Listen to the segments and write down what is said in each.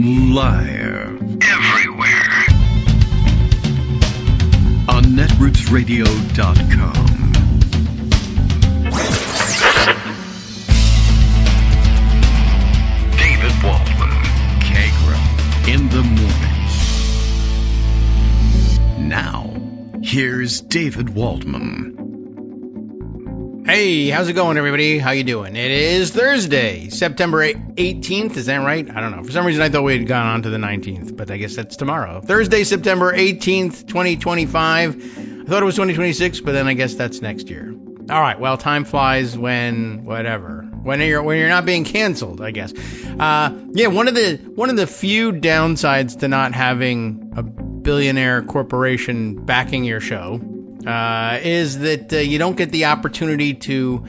Live. Everywhere. On netrootsradio.com. David Waldman. Kagro. In the morning. Now, here's David Waldman. Hey, how's it going, everybody? How you doing? It is Thursday, September 18th. Is that right? I don't know. For some reason, I thought we had gone on to the 19th, but I guess that's tomorrow. Thursday, September 18th, 2025. I thought it was 2026, but then I guess that's next year. All right. Well, time flies when you're not being canceled, I guess. One of the few downsides to not having a billionaire corporation backing your show is that you don't get the opportunity to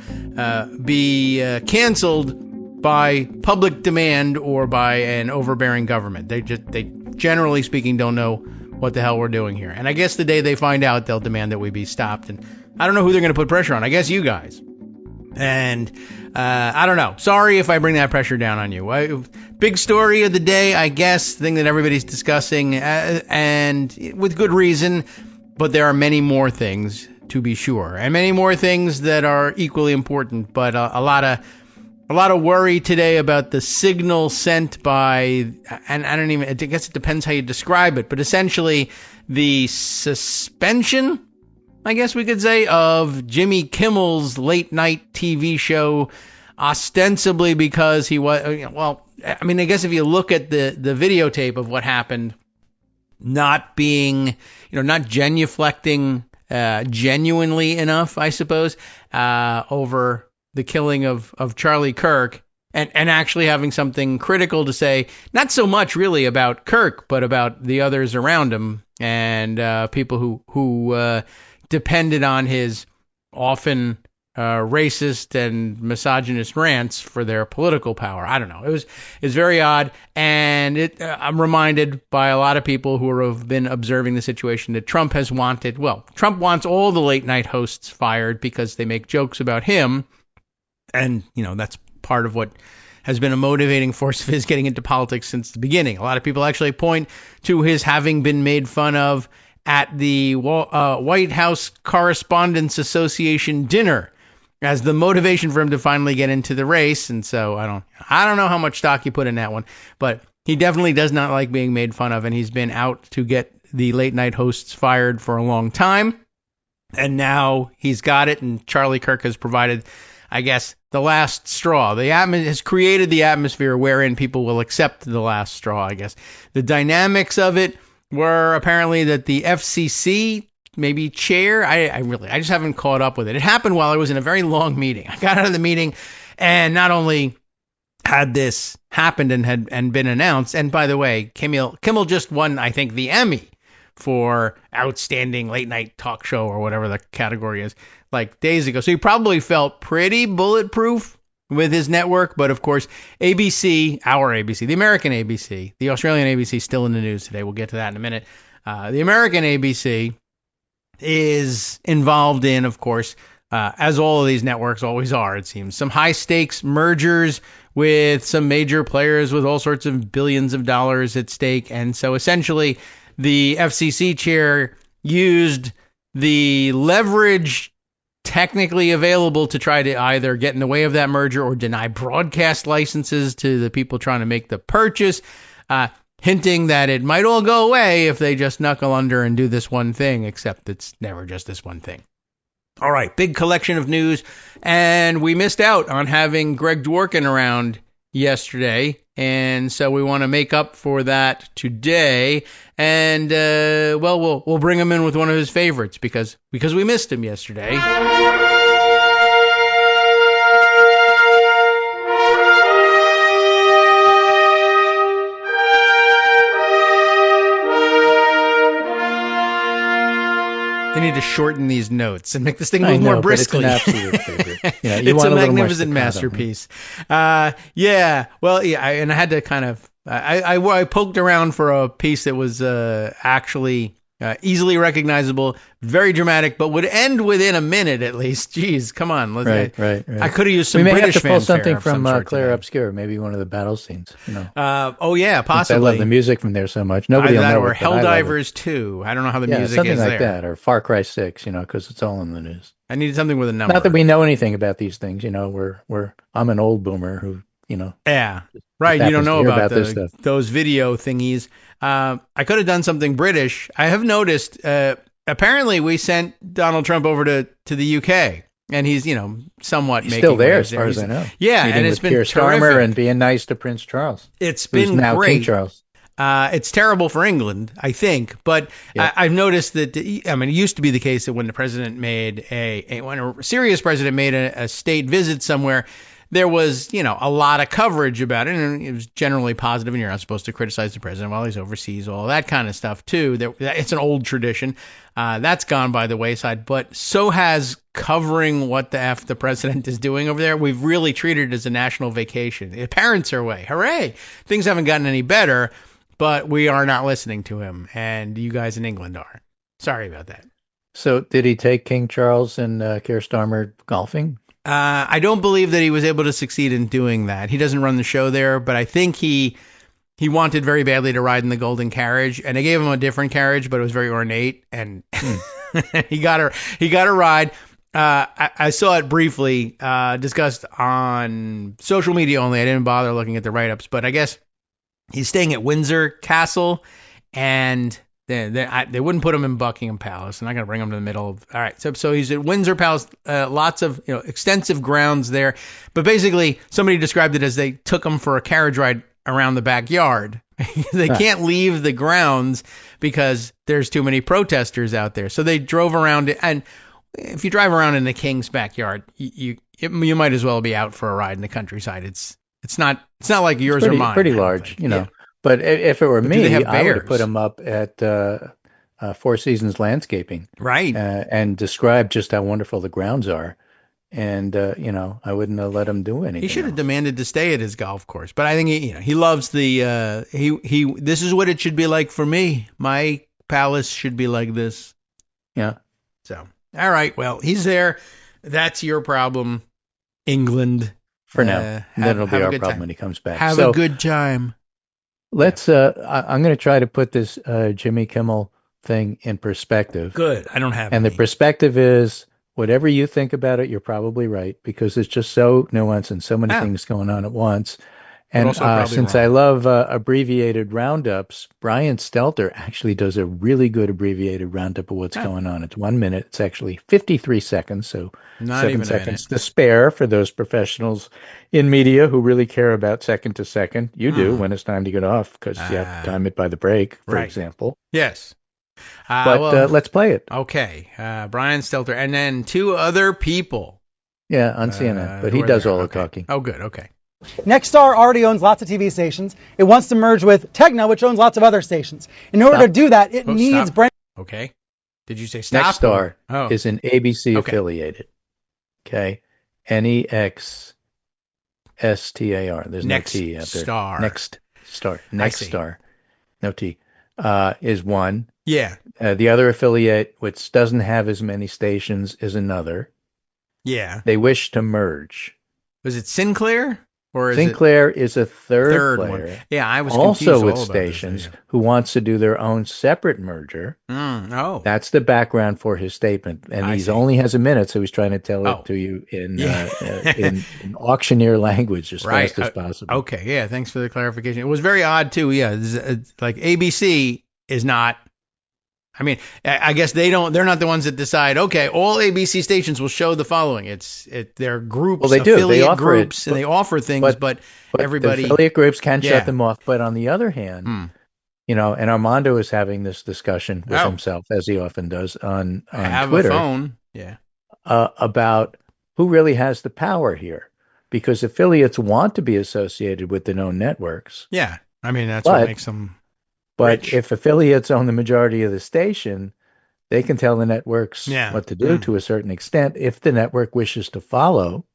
be canceled by public demand or by an overbearing government. They generally speaking don't know what the hell we're doing here. And I guess the day they find out, they'll demand that we be stopped. And I don't know who they're going to put pressure on. I guess you guys. And I don't know. Sorry if I bring that pressure down on you. Big story of the day, I guess, thing that everybody's discussing, and with good reason. But there are many more things, to be sure, and many more things that are equally important. But a lot of worry today about the signal sent by, and I guess it depends how you describe it, but essentially the suspension, I guess we could say, of Jimmy Kimmel's late night TV show, ostensibly because he was, I guess if you look at the videotape of what happened, not being, not genuflecting genuinely enough, I suppose, over the killing of Charlie Kirk, and actually having something critical to say, not so much really about Kirk, but about the others around him and people who depended on his often racist and misogynist rants for their political power. I don't know. It was very odd, and I'm reminded by a lot of people who have been observing the situation that Trump wants all the late night hosts fired because they make jokes about him, and that's part of what has been a motivating force of his getting into politics since the beginning. A lot of people actually point to his having been made fun of at the White House Correspondents Association dinner as the motivation for him to finally get into the race. And so I don't know how much stock you put in that one, but he definitely does not like being made fun of, and he's been out to get the late night hosts fired for a long time. And now he's got it, and Charlie Kirk has provided, I guess, the last straw. Has created the atmosphere wherein people will accept the last straw, I guess. The dynamics of it were apparently that the FCC maybe chair. I just haven't caught up with it. It happened while I was in a very long meeting. I got out of the meeting, and not only had this happened and been announced, and by the way, Kimmel just won, I think, the Emmy for outstanding late night talk show or whatever the category is, like days ago. So he probably felt pretty bulletproof with his network. But of course, ABC, our ABC, the American ABC, the Australian ABC, still in the news today. We'll get to that in a minute. The American ABC is involved in, of course, as all of these networks always are, it seems, some high-stakes mergers with some major players with all sorts of billions of dollars at stake. And so essentially, the FCC chair used the leverage technically available to try to either get in the way of that merger or deny broadcast licenses to the people trying to make the purchase, hinting that it might all go away if they just knuckle under and do this one thing, except it's never just this one thing. All right, big collection of news, and we missed out on having Greg Dworkin around yesterday, and so we want to make up for that today, and we'll bring him in with one of his favorites because we missed him yesterday. They need to shorten these notes and make this thing move more briskly. But it's an absolute favorite. Yeah, it's a magnificent masterpiece. And I had to kind of I poked around for a piece that was actually Easily recognizable, very dramatic, but would end within a minute at least. Jeez, come on. Right. I could have used some We may British have to pull fanfare something of some from sort Claire today. Obscure, maybe one of the battle scenes. Oh yeah, possibly. I love the music from there so much. Nobody will Either that know or it, but I love it. Helldivers 2. I don't know how the Yeah, music something is like there. that, or Far Cry 6, because it's all in the news. I needed something with a number. Not that we know anything about these things, I'm an old boomer who, Yeah, right. You don't happens to know hear about about this stuff. those video thingies. I could have done something British. I have noticed. Apparently, we sent Donald Trump over to the UK, and he's somewhat He's making still there, waves as far as I know. Yeah, Meeting and it's with been Keir Starmer terrific. and being nice to Prince Charles. It's who's been now great. King Charles. It's terrible for England, I think, but Yeah. I've noticed that. It used to be the case that when the president made when a serious president made a state visit somewhere, there was, a lot of coverage about it, and it was generally positive, and you're not supposed to criticize the president while he's overseas, all that kind of stuff, too. It's an old tradition. That's gone by the wayside, but so has covering what the F the president is doing over there. We've really treated it as a national vacation. The parents are away. Hooray! Things haven't gotten any better, but we are not listening to him, and you guys in England are. Sorry about that. So did he take King Charles and Keir Starmer golfing? I don't believe that he was able to succeed in doing that. He doesn't run the show there, but I think he wanted very badly to ride in the golden carriage, and they gave him a different carriage, but it was very ornate, and he got a ride. I saw it briefly discussed on social media only. I didn't bother looking at the write-ups, but I guess he's staying at Windsor Castle, and they wouldn't put him in Buckingham Palace. I'm not going to bring him to the middle of. All right, so he's at Windsor Palace. Lots of extensive grounds there, but basically somebody described it as they took him for a carriage ride around the backyard. They can't leave the grounds because there's too many protesters out there. So they drove around it, and if you drive around in the king's backyard, you might as well be out for a ride in the countryside. It's not like yours or mine. Pretty large, Yeah. But if it were me, they have I would have bears? put him up at Four Seasons Landscaping, Right. and described just how wonderful the grounds are. And I wouldn't have let him do anything. He should have else. demanded to stay at his golf course, but I think he loves the he. This is what it should be like for me. My palace should be like this. Yeah. So, all right. Well, he's there. That's your problem, England. For now, and then it'll be have a our good problem time. when he comes back. Have So a good time. let's. I'm going to try to put this Jimmy Kimmel thing in perspective. Good. I don't have And the any. perspective is whatever you think about it, you're probably right because it's just so nuanced and so many things going on at once. And also probably since wrong. I love abbreviated roundups, Brian Stelter actually does a really good abbreviated roundup of what's going on. It's 1 minute. It's actually 53 seconds, so Not 7 even a seconds to spare for those professionals in media who really care about second to second. You do when it's time to get off because you have to time it by the break, for Right. example. Yes. But let's play it. Okay. Brian Stelter, and then two other people. Yeah, on CNN. But he who are does there. all the Okay. talking. Oh, good. Okay. Nexstar already owns lots of TV stations. It wants to merge with Tegna, which owns lots of other stations. In order to do that, it needs Stop. brand. Okay. Did you say stop? Nexstar Oh. is an ABC Okay. affiliated. Okay. Nexstar. There's no T out there. Nexstar. Nexstar. I see. Nexstar. No T. Is one. Yeah. The other affiliate, which doesn't have as many stations, is another. Yeah. They wish to merge. Was it Sinclair? Or is Sinclair is a it third third player. one? Yeah, I was confused Also with all about this, stations yeah. who wants to do their own separate merger. Oh. That's the background for his statement, and I he see. only has a minute, so he's trying to tell Oh. it to you in, Yeah. in auctioneer language as Right. fast as possible. Okay. Yeah. Thanks for the clarification. It was very odd too. Yeah. It's like ABC is not. I mean, I guess they're not the ones that decide. Okay, all ABC stations will show the following. They're groups, Well, they do. They affiliate offer groups, it, and they offer things, but everybody. the affiliate groups can Yeah. shut them off. But on the other hand, and Armando is having this discussion with himself, as he often does on have Twitter, a phone. Yeah. about who really has the power here, because affiliates want to be associated with their own networks. Yeah. I mean, that's what makes them. But rich. if affiliates own the majority of the station, they can tell the networks what to do to a certain extent if the network wishes to follow.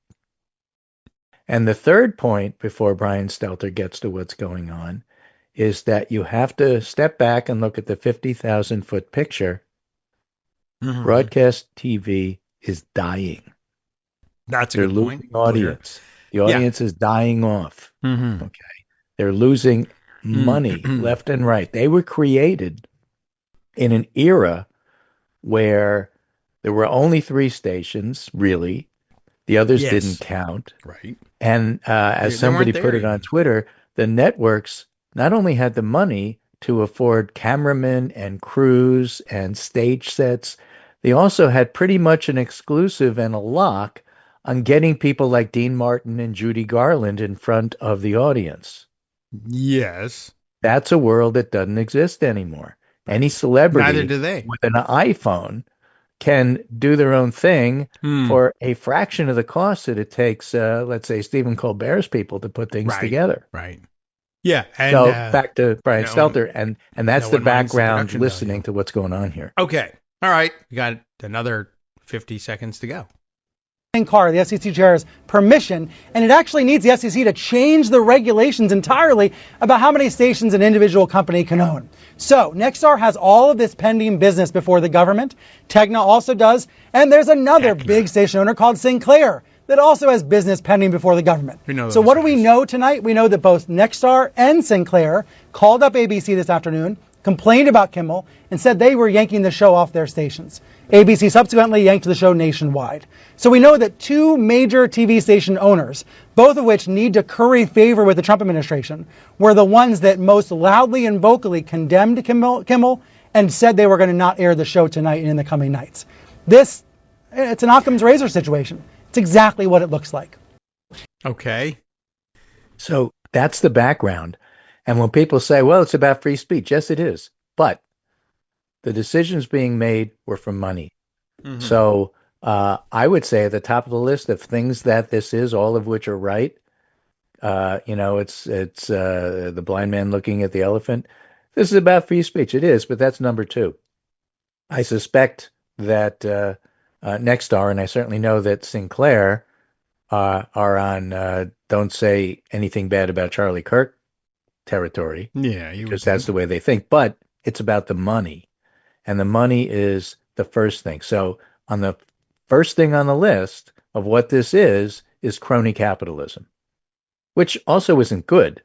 And the third point, before Brian Stelter gets to what's going on, is that you have to step back and look at the 50,000-foot picture. Mhm. Broadcast TV is dying. That's a They're good point. losing audience. The audience is dying off. Mm-hmm. Okay. They're losing money left and right. They were created in an era where there were only 3 stations, really. The others Yes. didn't count. Right. And as They somebody weren't put there it on even. Twitter, the networks not only had the money to afford cameramen and crews and stage sets, they also had pretty much an exclusive and a lock on getting people like Dean Martin and Judy Garland in front of the audience. Yes. That's a world that doesn't exist anymore. Any celebrity Neither do they. with an iPhone can do their own thing for a fraction of the cost that it takes, let's say, Stephen Colbert's people to put things together. Right. Yeah. And, So back to Brian no Stelter, and that's no the one minds the background production listening value. to what's going on here. Okay. All right. We got another 50 seconds to go. Carr, the SEC chair's permission, and it actually needs the SEC to change the regulations entirely about how many stations an individual company can own. So Nexstar has all of this pending business before the government. Tegna also does, and there's another big station owner called Sinclair that also has business pending before the government. So what do we know tonight? We know that both Nexstar and Sinclair called up ABC this afternoon, complained about Kimmel, and said they were yanking the show off their stations. ABC subsequently yanked the show nationwide. So we know that 2 major TV station owners, both of which need to curry favor with the Trump administration, were the ones that most loudly and vocally condemned Kimmel and said they were going to not air the show tonight and in the coming nights. It's an Occam's razor situation. It's exactly what it looks like. Okay. So that's the background. And when people say, well, it's about free speech, yes, it is. But the decisions being made were for money. Mm-hmm. So I would say at the top of the list of things that this is, all of which are right, it's the blind man looking at the elephant. This is about free speech. It is, but that's number 2. I suspect that Nexstar, and I certainly know that Sinclair are on don't say anything bad about Charlie Kirk territory. Yeah, because that's the way they think. But it's about the money, and the money is the first thing. So on the first thing on the list of what this is crony capitalism, which also isn't good.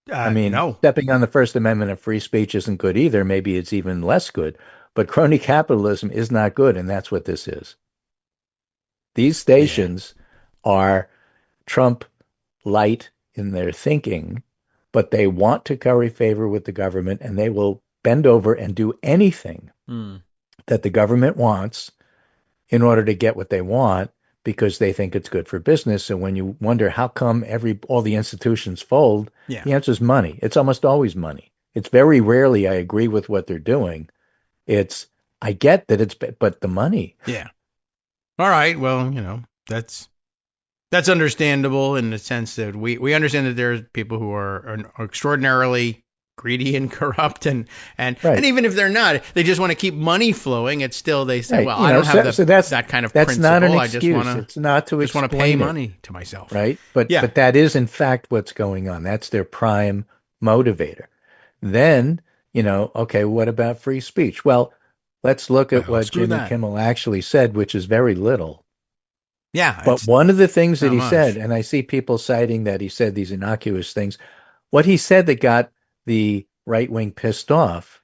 No. Stepping on the First Amendment of free speech isn't good either. Maybe it's even less good. But crony capitalism is not good, and that's what this is. These stations are Trump light in their thinking, but they want to curry favor with the government, and they will bend over and do anything that the government wants in order to get what they want, because they think it's good for business. And when you wonder how come all the institutions fold, the answer is money. It's almost always money. It's very rarely I agree with what they're doing. I get that but the money. Yeah. All right. Well, that's understandable in the sense that we understand that there's people who are extraordinarily greedy and corrupt, and even if they're not, they just want to keep money flowing. It's still, they say, well, I don't have that kind of that's principle. Not an I excuse. just it's not to want to pay money to myself. Right. But that is in fact what's going on. That's their prime motivator. Then, okay, what about free speech? Well, let's look at what Jimmy Kimmel actually said, which is very little. Yeah. But one of the things that he said, and I see people citing that he said these innocuous things, what he said that got the right wing pissed off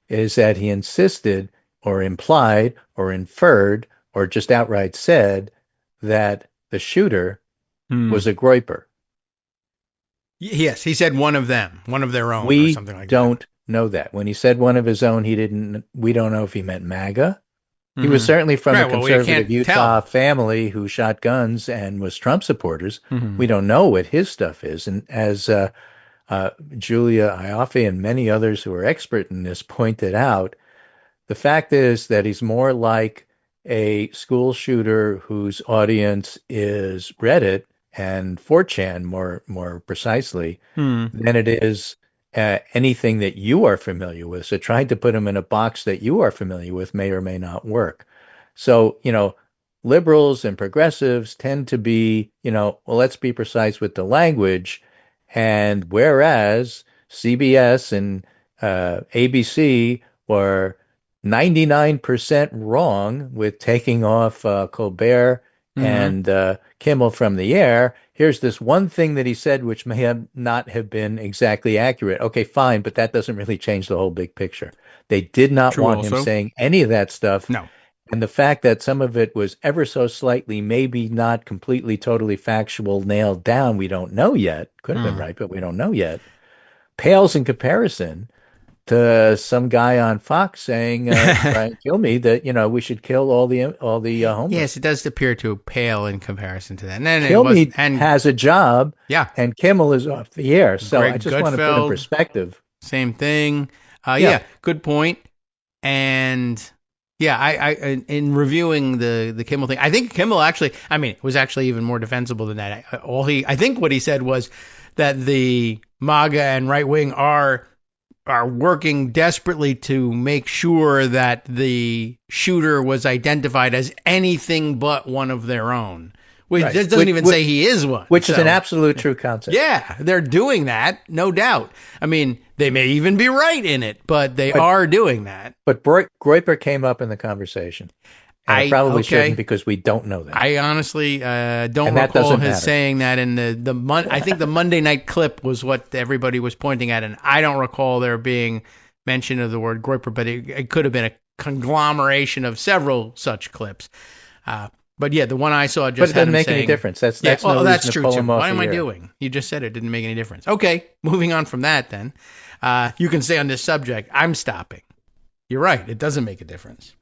is that he insisted or implied or inferred or just outright said that the shooter was a Groyper. Yes, he said one of them, one of their own, or something like that. We don't know that. When he said one of his own, we don't know if he meant MAGA. He was certainly from a conservative Utah family who shot guns and was Trump supporters. We don't know what his stuff is. And as Julia Ioffe and many others who are expert in this pointed out, the fact is that he's more like a school shooter whose audience is Reddit and 4chan more precisely than it is anything that you are familiar with. So trying to put him in a box that you are familiar with may or may not work. So, liberals and progressives tend to be, well, let's be precise with the language. And whereas CBS and ABC were 99% wrong with taking off Colbert and Kimmel from the air. Here's this one thing that he said which may not have been exactly accurate. Okay, fine, but that doesn't really change the whole big picture. They did not want him saying any of that stuff. No. And the fact that some of it was ever so slightly, maybe not completely, totally factual, nailed down, we don't know yet. Could have been right, but we don't know yet. Pales in comparison to some guy on Fox saying, Brian Kilmeade, that we should kill all the homeless. Yes, it does appear to pale in comparison to that. And Kilmeade has a job, and Kimmel is off the air. So Greg I just want to put in perspective. Same thing. Yeah, good point. And I in reviewing the Kimmel thing, I think Kimmel actually, was actually even more defensible than that. I think what he said was that the MAGA and right wing are working desperately to make sure that the shooter was identified as anything but one of their own. Which doesn't even say he is one. Which is an absolute true concept. Yeah, they're doing that, no doubt. They may even be right in it, but they are doing that. But Groyper came up in the conversation. And I probably shouldn't because we don't know that. I honestly don't recall his saying that in I think the Monday night clip was what everybody was pointing at, and I don't recall there being mention of the word Groyper, but it could have been a conglomeration of several such clips. But yeah, the one I saw just doesn't make any difference. That's no reason to pull him off. What am I doing? You just said it didn't make any difference. Okay, moving on from that then. You can say on this subject, I'm stopping. You're right. It doesn't make a difference.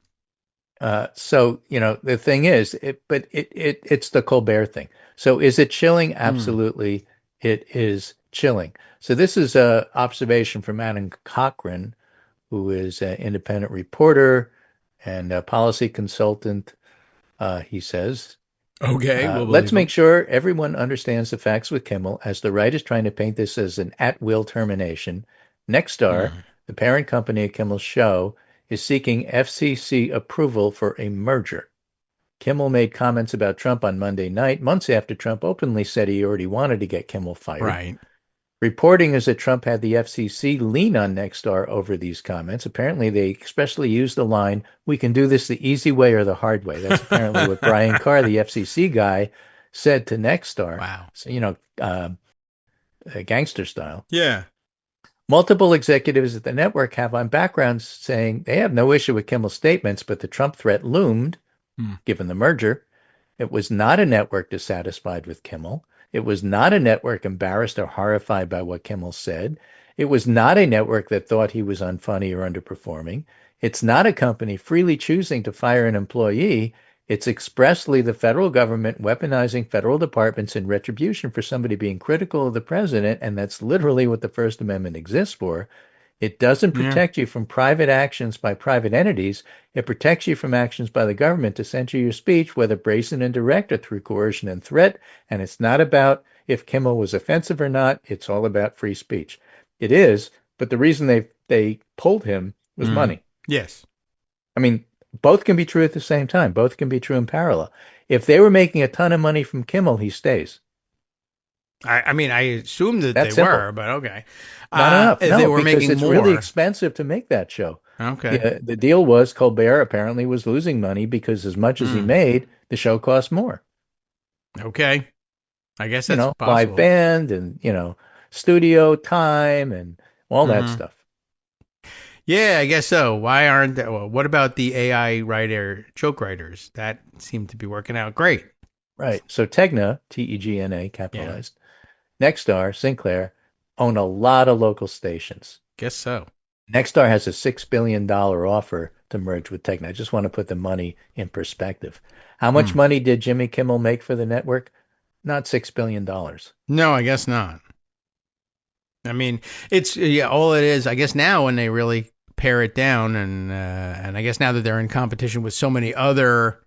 So the thing is, it's the Colbert thing. So is it chilling? Absolutely, it is chilling. So this is an observation from Adam Cochran, who is an independent reporter and a policy consultant. He says, let's make sure everyone understands the facts with Kimmel, as the right is trying to paint this as an at-will termination. Nexstar, the parent company of Kimmel's show, is seeking FCC approval for a merger. Kimmel made comments about Trump on Monday night, months after Trump openly said he already wanted to get Kimmel fired. Right. Reporting is that Trump had the FCC lean on Nexstar over these comments. Apparently, they especially used the line, "We can do this the easy way or the hard way." That's apparently what Brian Carr, the FCC guy, said to Nexstar. Wow. So, gangster style. Yeah. Multiple executives at the network have on backgrounds saying they have no issue with Kimmel's statements, but the Trump threat loomed, given the merger. It was not a network dissatisfied with Kimmel. It was not a network embarrassed or horrified by what Kimmel said. It was not a network that thought he was unfunny or underperforming. It's not a company freely choosing to fire an employee. It's expressly the federal government weaponizing federal departments in retribution for somebody being critical of the president, and that's literally what the First Amendment exists for. It doesn't protect you from private actions by private entities. It protects you from actions by the government to censor your speech, whether brazen and direct or through coercion and threat. And it's not about if Kimmel was offensive or not. It's all about free speech. It is, but the reason they pulled him was money. Yes. Both can be true at the same time. Both can be true in parallel. If they were making a ton of money from Kimmel, he stays. I assumed that they were, but okay. Not enough. No, they were because making it's more. really expensive to make that show. Okay. The deal was Colbert apparently was losing money because as much as he made, the show cost more. Okay. I guess that's possible. Live band and, studio time and all that stuff. Yeah, I guess so. Why aren't there? Well, what about the AI joke writers? That seemed to be working out great. Right. So Tegna, Tegna, capitalized, Nexstar, Sinclair, own a lot of local stations. Guess so. Nexstar has a $6 billion offer to merge with Tegna. I just want to put the money in perspective. How much money did Jimmy Kimmel make for the network? Not $6 billion. No, I guess not. It's all it is. I guess now when they really pare it down, and I guess now that they're in competition with so many other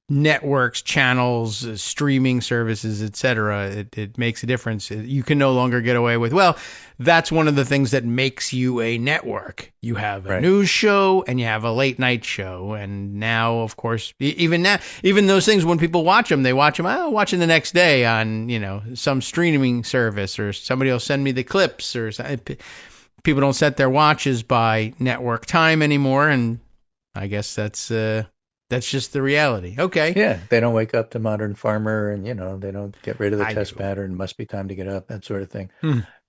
networks, channels, streaming services, etc. It makes a difference. You can no longer get away with, well, that's one of the things that makes you a network. You have a news show and you have a late night show. And now, of course, even those things, when people watch them, they watch them, I'll watch them the next day on, some streaming service, or somebody will send me the clips, or people don't set their watches by network time anymore. And I guess that's just the reality. Okay. Yeah, they don't wake up to Modern Farmer, and they don't get rid of the test pattern. Must be time to get up, that sort of thing.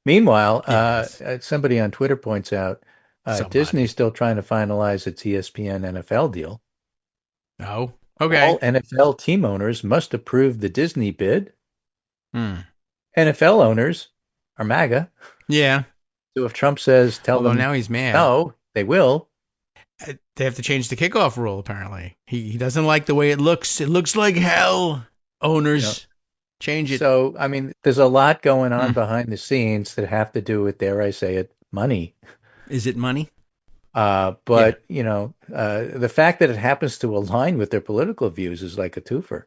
Meanwhile, yes. Somebody on Twitter points out Disney's still trying to finalize its ESPN NFL deal. Oh, okay. All NFL team owners must approve the Disney bid. NFL owners are MAGA. Yeah. So if Trump says, Although now he's mad. No, they will. They have to change the kickoff rule, apparently. He doesn't like the way it looks. It looks like hell. Owners, change it. So, I mean, there's a lot going on behind the scenes that have to do with, dare I say it, money. Is it money? The fact that it happens to align with their political views is like a twofer.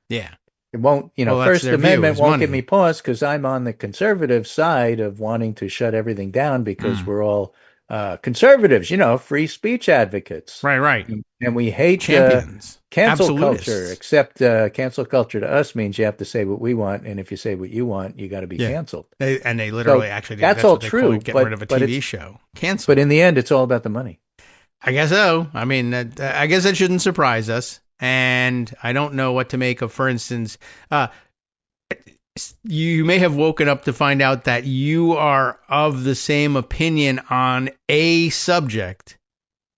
Yeah. It won't, First Amendment won't give me pause because I'm on the conservative side of wanting to shut everything down because we're all conservatives, free speech advocates. Right. And we hate champions. Cancel culture, except cancel culture to us means you have to say what we want. And if you say what you want, you got to be canceled. They literally that's all true. Get rid of a TV show. Cancel. But in the end, it's all about the money. I guess so. I mean, I guess that shouldn't surprise us. And I don't know what to make of, for instance, you may have woken up to find out that you are of the same opinion on a subject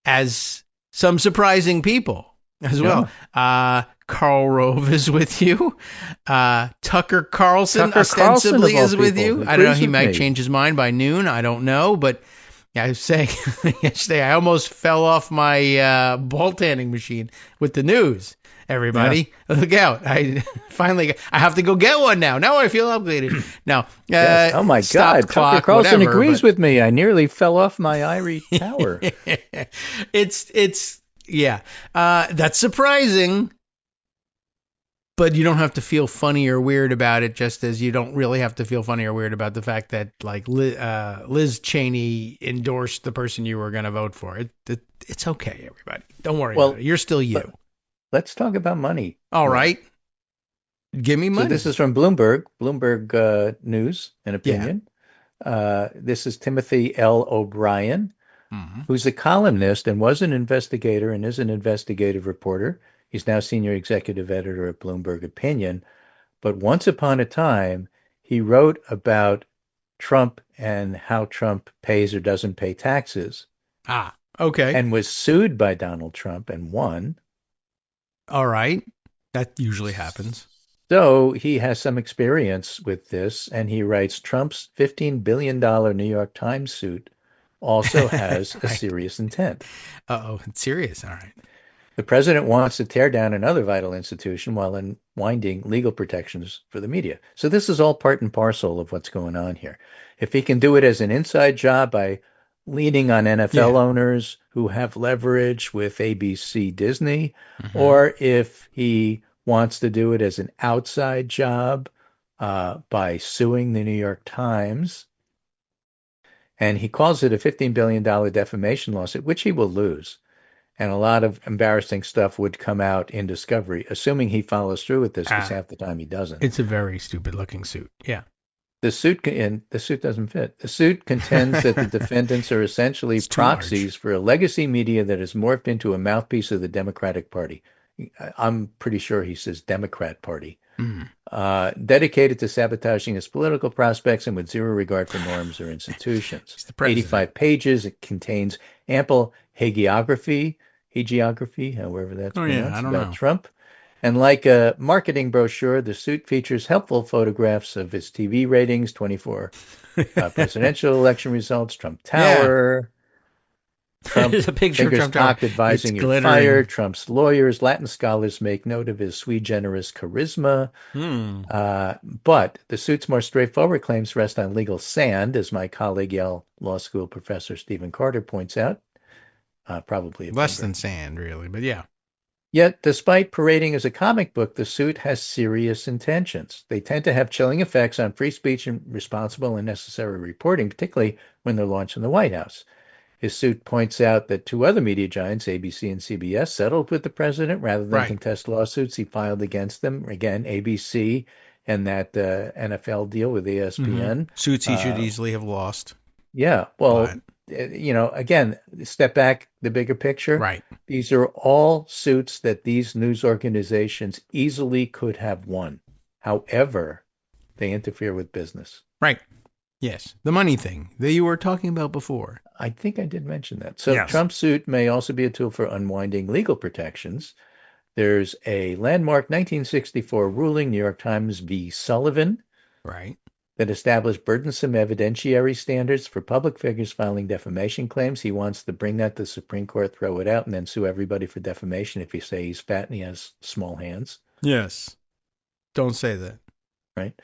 as some surprising people as well. Karl Rove is with you. Tucker Carlson ostensibly is with you. I don't know. He might change his mind by noon. I don't know. But I was saying yesterday, I almost fell off my ball tanning machine with the news. Everybody, look out. I have to go get one now. Now I feel obligated. Now, oh my God, Tucker Carlson agrees with me. I nearly fell off my ivory tower. That's surprising. But you don't have to feel funny or weird about it, just as you don't really have to feel funny or weird about the fact that, like, Liz Cheney endorsed the person you were going to vote for. It's okay, everybody. Don't worry about it. You're still you. Let's talk about money. All right. Give me money. So this is from Bloomberg News and Opinion. Yeah. This is Timothy L. O'Brien, who's a columnist and was an investigator and is an investigative reporter. He's now senior executive editor at Bloomberg Opinion. But once upon a time, he wrote about Trump and how Trump pays or doesn't pay taxes. Okay. And was sued by Donald Trump and won. All right. That usually happens. So he has some experience with this, and he writes, Trump's $15 billion New York Times suit also has a serious intent. It's serious. All right. The president wants to tear down another vital institution while unwinding legal protections for the media. So this is all part and parcel of what's going on here. If he can do it as an inside job by leaning on NFL owners who have leverage with ABC Disney, or if he wants to do it as an outside job by suing the New York Times, and he calls it a $15 billion defamation lawsuit, which he will lose. And a lot of embarrassing stuff would come out in discovery, assuming he follows through with this, because half the time he doesn't. It's a very stupid-looking suit. Yeah. The suit doesn't fit. The suit contends that the defendants are essentially proxies for a legacy media that has morphed into a mouthpiece of the Democratic Party. I'm pretty sure he says Democrat Party. Dedicated to sabotaging his political prospects and with zero regard for norms or institutions. 85 pages. It contains ample hagiography, however that's pronounced, about Trump. And like a marketing brochure, the suit features helpful photographs of his TV ratings, 24 presidential election results, Trump Tower, Trump There's a picture fingers of Trump cocked advising you're fired, Trump's lawyers, Latin scholars make note of his sui generis charisma. But the suit's more straightforward claims rest on legal sand, as my colleague Yale Law School professor Stephen Carter points out. Probably less than sand, really, but yeah. Yet, despite parading as a comic book, the suit has serious intentions. They tend to have chilling effects on free speech and responsible and necessary reporting, particularly when they're launched in the White House. His suit points out that two other media giants, ABC and CBS, settled with the president rather than contest lawsuits he filed against them. Again, ABC and that NFL deal with ESPN. Suits he should easily have lost. Yeah, well, again, step back, the bigger picture. Right. These are all suits that these news organizations easily could have won. However, they interfere with business. Right. Yes. The money thing that you were talking about before. I think I did mention that. So Trump's suit may also be a tool for unwinding legal protections. There's a landmark 1964 ruling, New York Times v. Sullivan. Right. That established burdensome evidentiary standards for public figures filing defamation claims. He wants to bring that to the Supreme Court, throw it out, and then sue everybody for defamation if you say he's fat and he has small hands. Yes. Don't say that. Right?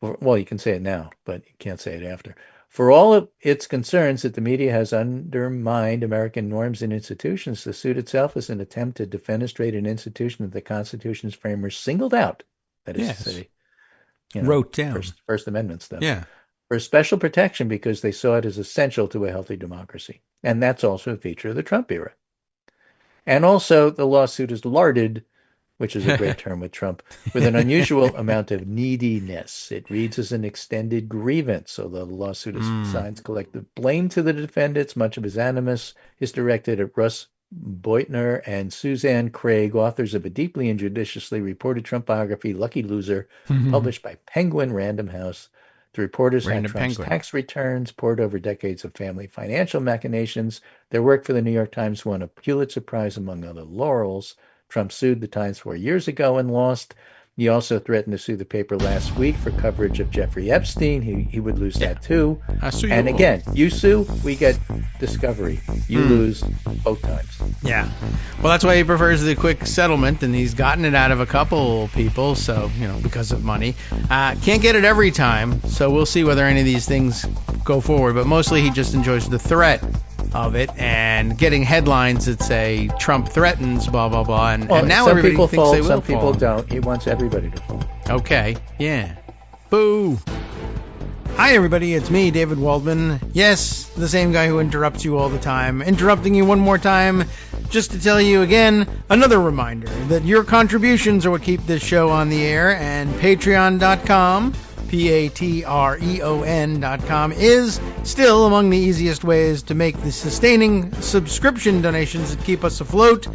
Well, you can say it now, but you can't say it after. For all of its concerns that the media has undermined American norms and institutions, the suit itself is an attempt to defenestrate an institution that the Constitution's framers singled out. That is to say, wrote down. First Amendment stuff. Yeah. For special protection because they saw it as essential to a healthy democracy. And that's also a feature of the Trump era. And also the lawsuit is larded, which is a great term with Trump, with an unusual amount of neediness. It reads as an extended grievance, although the lawsuit assigns collective blame to the defendants. Much of his animus is directed at Russ Beutner and Suzanne Craig, authors of a deeply injudiciously reported Trump biography, Lucky Loser, published by Penguin Random House. The reporters had Trump's tax returns, poured over decades of family financial machinations. Their work for the New York Times won a Pulitzer Prize, among other laurels. Trump sued the Times 4 years ago and lost. He also threatened to sue the paper last week for coverage of Jeffrey Epstein. He would lose that too. And again, you sue, we get discovery. You lose both times. Yeah. Well, that's why he prefers the quick settlement, and he's gotten it out of a couple people, so, because of money. Can't get it every time, so we'll see whether any of these things go forward. But mostly he just enjoys the threat of it and getting headlines that say Trump threatens blah blah blah, and now some everybody people thinks fall, they will some people fall. don't. He wants everybody to fall. Okay, yeah. Boo. Hi everybody, it's me, David Waldman. Yes, the same guy who interrupts you all the time. Interrupting you one more time just to tell you again, another reminder that your contributions are what keep this show on the air, and patreon.com patreon.com is still among the easiest ways to make the sustaining subscription donations that keep us afloat.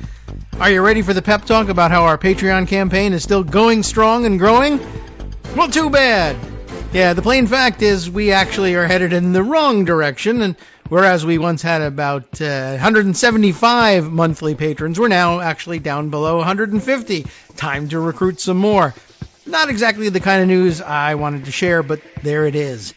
Are you ready for the pep talk about how our Patreon campaign is still going strong and growing? Well, too bad. Yeah, the plain fact is we actually are headed in the wrong direction, and whereas we once had about 175 monthly patrons, we're now actually down below 150. Time to recruit some more. Not exactly the kind of news I wanted to share, but there it is.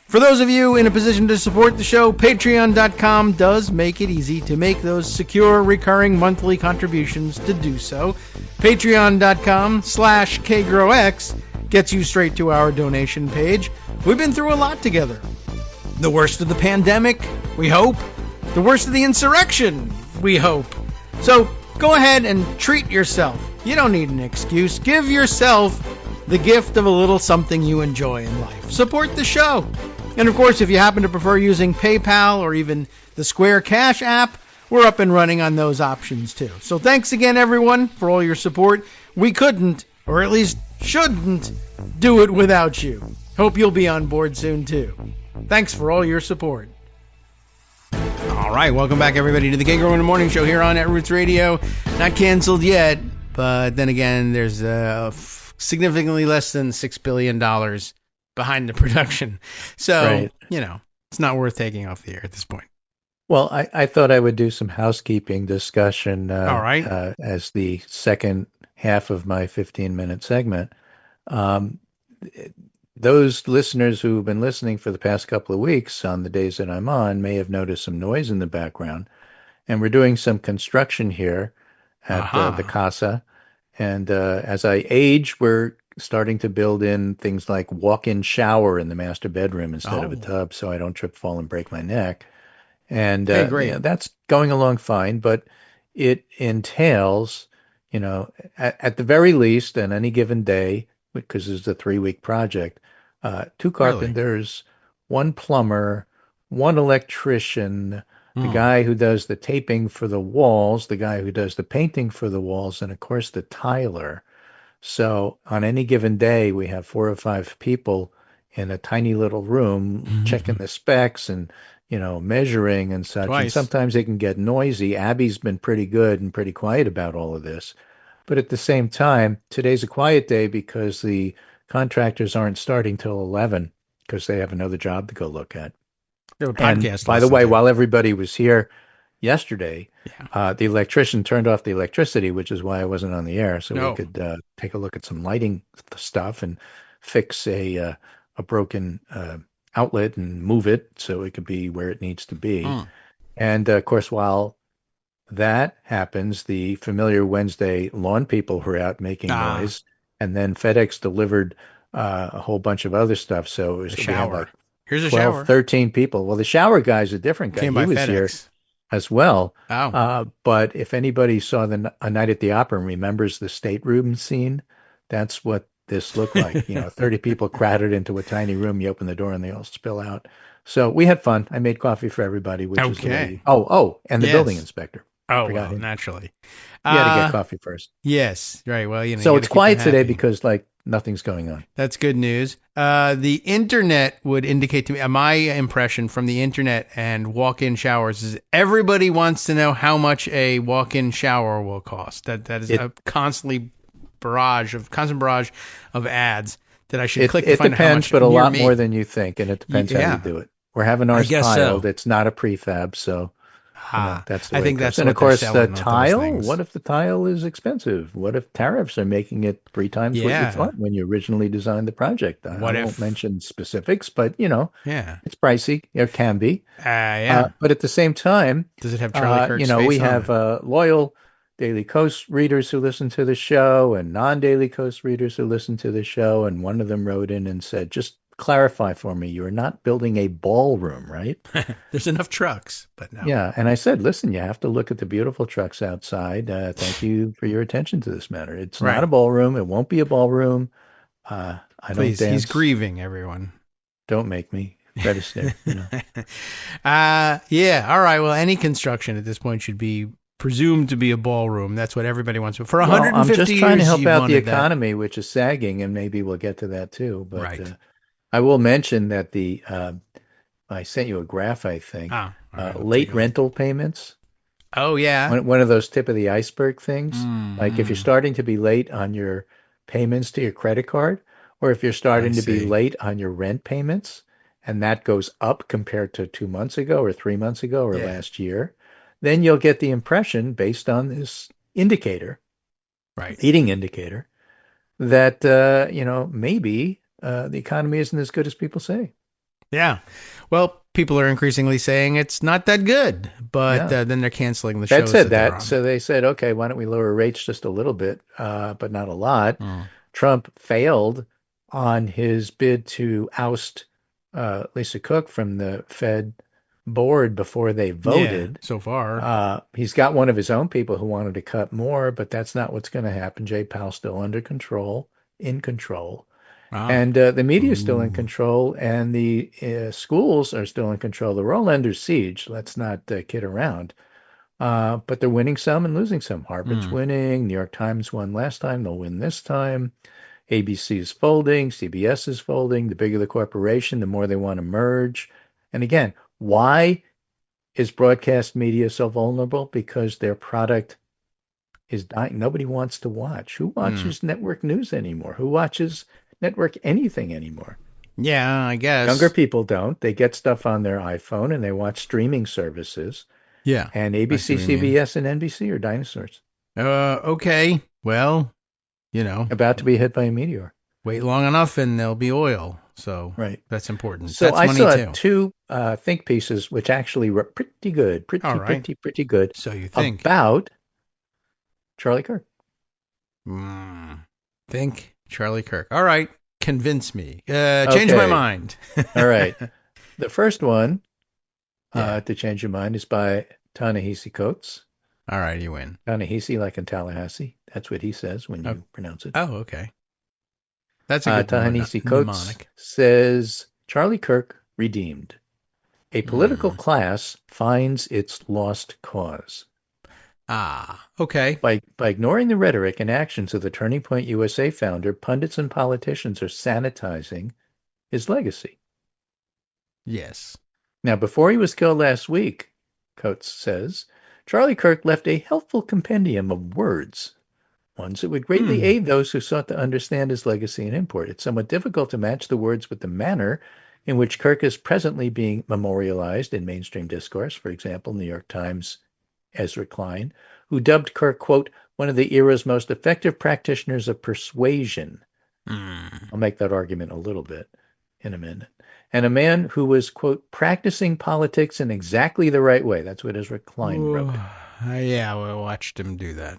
For those of you in a position to support the show, patreon.com does make it easy to make those secure, recurring monthly contributions to do so. Patreon.com/KagroX gets you straight to our donation page. We've been through a lot together. The worst of the pandemic, we hope. The worst of the insurrection, we hope. So go ahead and treat yourself. You don't need an excuse. Give yourself the gift of a little something you enjoy in life. Support the show. And of course, if you happen to prefer using PayPal or even the Square Cash app, we're up and running on those options too. So thanks again, everyone, for all your support. We couldn't, or at least shouldn't, do it without you. Hope you'll be on board soon too. Thanks for all your support. All right, welcome back, everybody, to the Kagro in the Morning Show here on At Roots Radio. Not canceled yet, but then again, there's significantly less than $6 billion behind the production. So, it's not worth taking off the air at this point. Well, I thought I would do some housekeeping discussion all right. As the second half of my 15-minute segment. Those listeners who have been listening for the past couple of weeks on the days that I'm on may have noticed some noise in the background. And we're doing some construction here at the Casa. And as I age, we're starting to build in things like walk-in shower in the master bedroom instead of a tub so I don't trip, fall, and break my neck. And great. That's going along fine, but it entails, at the very least, on any given day, because it's a 3-week project, 2 carpenters, 1 plumber, 1 electrician, the guy who does the taping for the walls, the guy who does the painting for the walls, and of course the tiler. So on any given day, we have 4 or 5 people in a tiny little room checking the specs and, measuring and such. And sometimes it can get noisy. Abby's been pretty good and pretty quiet about all of this. But at the same time, today's a quiet day because the contractors aren't starting till 11 because they have another job to go look at. And by the way, while everybody was here yesterday, the electrician turned off the electricity, which is why I wasn't on the air, so we could take a look at some lighting stuff and fix a broken outlet and move it so it could be where it needs to be. And of course, while that happens, the familiar Wednesday lawn people were out making noise, and then FedEx delivered a whole bunch of other stuff. So it was a shower. Here's a 12, shower. 13 people. Well, the shower guy's a different guy. He was FedEx here as well. But if anybody saw A Night at the Opera and remembers the stateroom scene, that's what this looked like. 30 people crowded into a tiny room. You open the door and they all spill out. So we had fun. I made coffee for everybody, which is the way. And the building inspector. Naturally. You had to get coffee first. Yes, right. Well, so it's quiet today because nothing's going on. That's good news. The internet would indicate to me, my impression from the internet and walk-in showers is everybody wants to know how much a walk-in shower will cost. That is a constant barrage of ads that I should click to find out how much. It depends, but a lot more than you think, and it depends how you do it. We're having ours tiled. It's not a prefab, so that's the way it goes. And of course, the tile. What if the tile is expensive? What if tariffs are making it 3 times what you thought when you originally designed the project? I won't mention specifics, but it's pricey. It can be. But at the same time, does it have Charlie Kirk's face we have loyal Daily Kos readers who listen to the show and non-Daily Kos readers who listen to the show, and one of them wrote in and said, "Just clarify for me, you're not building a ballroom, right?" There's enough trucks, but no. Yeah, and I said, listen, you have to look at the beautiful trucks outside. Thank you for your attention to this matter. It's not a ballroom. It won't be a ballroom. I Please, don't dance. He's grieving, everyone. Don't make me. Try to stay. All right. Well, any construction at this point should be presumed to be a ballroom. That's what everybody wants. For 150 years, I'm just trying to help out the economy, which is sagging, and maybe we'll get to that too. But I will mention that I sent you a graph, I think. Late rental payments. Oh, yeah. One of those tip of the iceberg things. Like if you're starting to be late on your payments to your credit card, or if you're starting to be late on your rent payments, and that goes up compared to 2 months ago or 3 months ago or last year, then you'll get the impression based on this indicator, leading indicator, that, maybe the economy isn't as good as people say. Yeah. Well, people are increasingly saying it's not that good, but then they're canceling the shows. Fed said that. So they said, okay, why don't we lower rates just a little bit, but not a lot. Trump failed on his bid to oust Lisa Cook from the Fed board before they voted. So far. He's got one of his own people who wanted to cut more, but that's not what's going to happen. Jay Powell's still in control. And the media is still in control, and the schools are still in control. They're all under siege. Let's not kid around. But they're winning some and losing some. Harvard's winning. New York Times won last time. They'll win this time. ABC is folding. CBS is folding. The bigger the corporation, the more they want to merge. And again, why is broadcast media so vulnerable? Because their product is dying. Nobody wants to watch. Who watches network news anymore? Who watches network anything anymore? Yeah, I guess. Younger people don't. They get stuff on their iPhone and they watch streaming services. Yeah. And ABC, CBS, and NBC are dinosaurs. Okay. Well, about to be hit by a meteor. Wait long enough and there'll be oil. So that's important. So that's I saw too. 2 think pieces, which actually were pretty good. Pretty good. So you think. About Charlie Kirk. Think Charlie Kirk. All right. Convince me. Change my mind. All right. The first one to change your mind is by Ta-Nehisi Coates. All right, you win. Ta-Nehisi, like in Tallahassee. That's what he says when you pronounce it. Oh, okay. That's a good Ta-Nehisi Coates says, Charlie Kirk redeemed. A political class finds its lost cause. Ah, okay. By ignoring the rhetoric and actions of the Turning Point USA founder, pundits and politicians are sanitizing his legacy. Yes. Now, before he was killed last week, Coates says, Charlie Kirk left a helpful compendium of words, ones that would greatly aid those who sought to understand his legacy and import. It's somewhat difficult to match the words with the manner in which Kirk is presently being memorialized in mainstream discourse. For example, New York Times Ezra Klein, who dubbed Kirk, quote, one of the era's most effective practitioners of persuasion. I'll make that argument a little bit in a minute. And a man who was, quote, practicing politics in exactly the right way. That's what Ezra Klein wrote. Yeah, we watched him do that.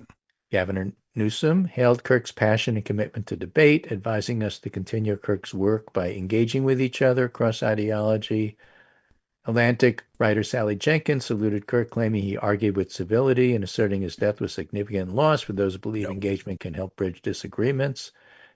Governor Newsom hailed Kirk's passion and commitment to debate, advising us to continue Kirk's work by engaging with each other across ideology. Atlantic writer Sally Jenkins saluted Kirk, claiming he argued with civility and asserting his death was significant loss for those who believe engagement can help bridge disagreements.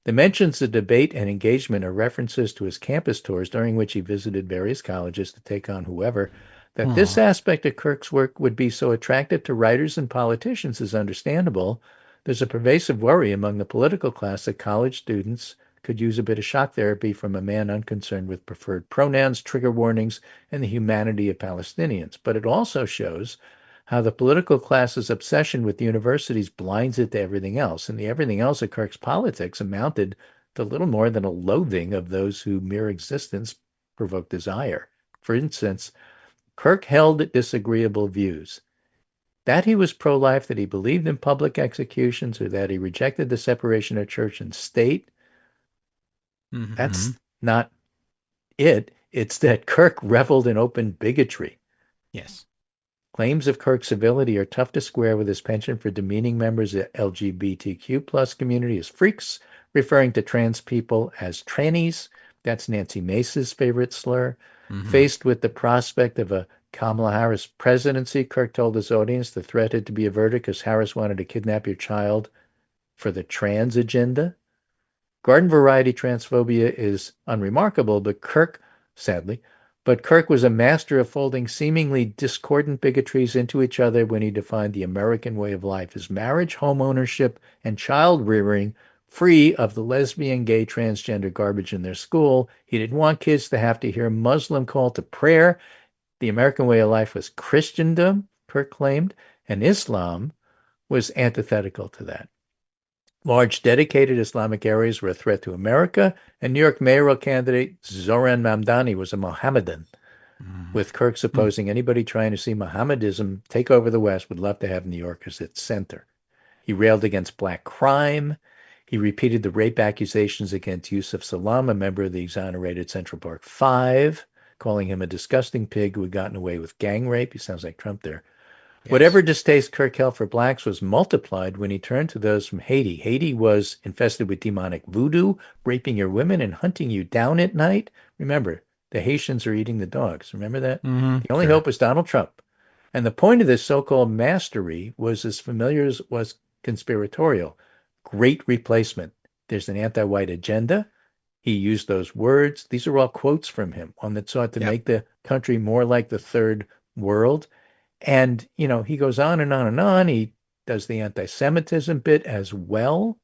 The mentions of debate and engagement are references to his campus tours, during which he visited various colleges to take on whoever. That this aspect of Kirk's work would be so attractive to writers and politicians is understandable. There's a pervasive worry among the political class that college students could use a bit of shock therapy from a man unconcerned with preferred pronouns, trigger warnings, and the humanity of Palestinians. But it also shows how the political class's obsession with universities blinds it to everything else. And the everything else of Kirk's politics amounted to little more than a loathing of those whose mere existence provoked desire. For instance, Kirk held disagreeable views. That he was pro-life, that he believed in public executions, or that he rejected the separation of church and state, that's not it. It's that Kirk reveled in open bigotry. Yes. Claims of Kirk's civility are tough to square with his penchant for demeaning members of the LGBTQ plus community as freaks, referring to trans people as trannies. That's Nancy Mace's favorite slur. Faced with the prospect of a Kamala Harris presidency, Kirk told his audience the threat had to be averted because Harris wanted to kidnap your child for the trans agenda. Garden variety transphobia is unremarkable, but Kirk was a master of folding seemingly discordant bigotries into each other when he defined the American way of life as marriage, home ownership, and child rearing, free of the lesbian, gay, transgender garbage in their school. He didn't want kids to have to hear Muslim call to prayer. The American way of life was Christendom, Kirk claimed, and Islam was antithetical to that. Large dedicated Islamic areas were a threat to America, and New York mayoral candidate Zoran Mamdani was a Mohammedan, with Kirk supposing anybody trying to see Mohammedism take over the West would love to have New York as its center. He railed against black crime. He repeated the rape accusations against Yusuf Salam, a member of the exonerated Central Park Five, calling him a disgusting pig who had gotten away with gang rape. He sounds like Trump there. Yes. Whatever distaste Kirk held for blacks was multiplied when he turned to those from Haiti. Haiti was infested with demonic voodoo, raping your women and hunting you down at night. Remember, the Haitians are eating the dogs. Remember that? The only hope was Donald Trump. And the point of this so-called mastery was as familiar as it was conspiratorial. Great replacement. There's an anti-white agenda. He used those words. These are all quotes from him, one that sought to make the country more like the third world. And, you know, he goes on and on and on. He does the anti-Semitism bit as well.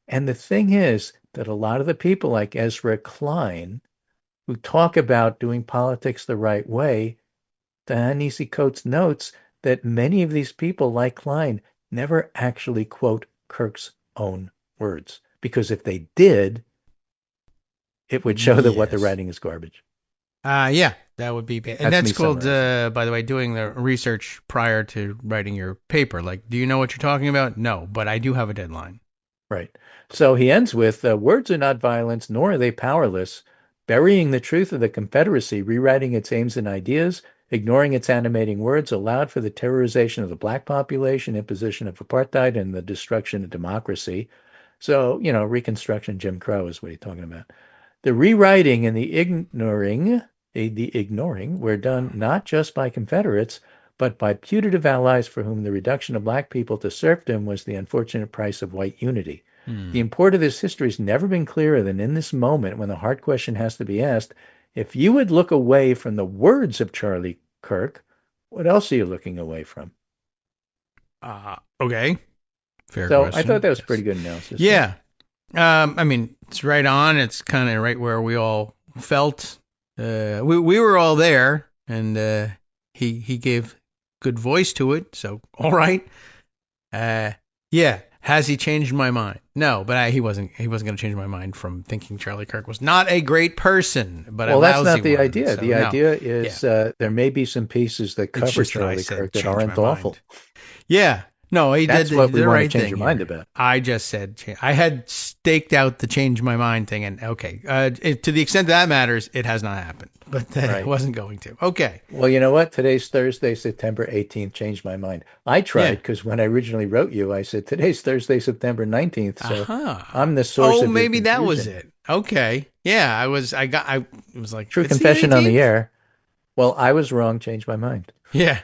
And the thing is that a lot of the people like Ezra Klein, who talk about doing politics the right way, Ta-Nehisi Coates notes that many of these people like Klein never actually quote Kirk's own words. Because if they did, it would show that what they're writing is garbage. Yeah, that would be bad. And that's called, by the way, doing the research prior to writing your paper. Like, do you know what you're talking about? No, but I do have a deadline. Right. So he ends with, words are not violence, nor are they powerless. Burying the truth of the Confederacy, rewriting its aims and ideas, ignoring its animating words, allowed for the terrorization of the black population, imposition of apartheid, and the destruction of democracy. So, you know, Reconstruction, Jim Crow is what he's talking about. The rewriting and the ignoring were done not just by Confederates, but by putative allies for whom the reduction of black people to serfdom was the unfortunate price of white unity. The import of this history has never been clearer than in this moment when the hard question has to be asked, if you would look away from the words of Charlie Kirk, what else are you looking away from? Okay. Fair so question. I thought that was pretty good analysis. Yeah. I mean, it's right on. It's kind of right where we all felt. We were all there, and he gave good voice to it. So, all right. Yeah. Has he changed my mind? No, but he wasn't going to change my mind from thinking Charlie Kirk was not a great person, but well, a lousy that's not the one. idea. So, the idea is there may be some pieces that cover Charlie Kirk that aren't awful. Yeah. No, that's what we want to change your mind about. I just said I had staked out the change my mind thing, and okay, to the extent that matters, it has not happened, but it wasn't going to. Okay. Well, you know what? Today's Thursday, September 18th. Changed my mind. I tried because when I originally wrote you, I said today's Thursday, September 19th. So I'm the source of your maybe confusion. That was it. Okay. Yeah, I was like true confession on the air. Well, I was wrong. Changed my mind. Yeah.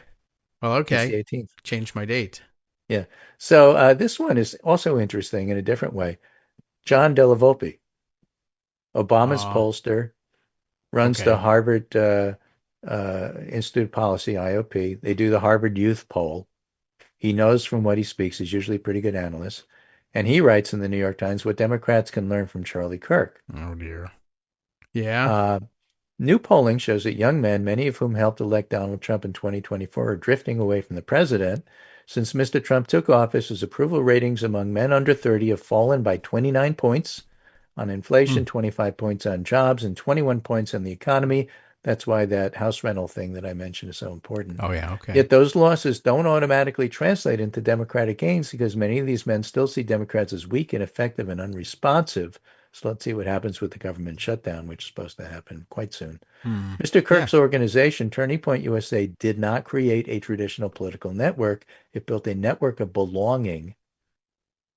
Well, okay. It's the 18th. Changed my date. Yeah. So this one is also interesting in a different way. John Della Volpe, Obama's pollster, runs the Harvard Institute of Policy, IOP. They do the Harvard Youth Poll. He knows from what he speaks. He's usually a pretty good analyst. And he writes in the New York Times what Democrats can learn from Charlie Kirk. Oh, dear. Yeah. New polling shows that young men, many of whom helped elect Donald Trump in 2024, are drifting away from the president. Since Mr. Trump took office, his approval ratings among men under 30 have fallen by 29 points on inflation, 25 points on jobs, and 21 points on the economy. That's why that house rental thing that I mentioned is so important. Oh, yeah, okay. Yet those losses don't automatically translate into Democratic gains because many of these men still see Democrats as weak, ineffective, and unresponsive. So let's see what happens with the government shutdown, which is supposed to happen quite soon. Mr. Kirk's organization, Turning Point USA, did not create a traditional political network. It built a network of belonging.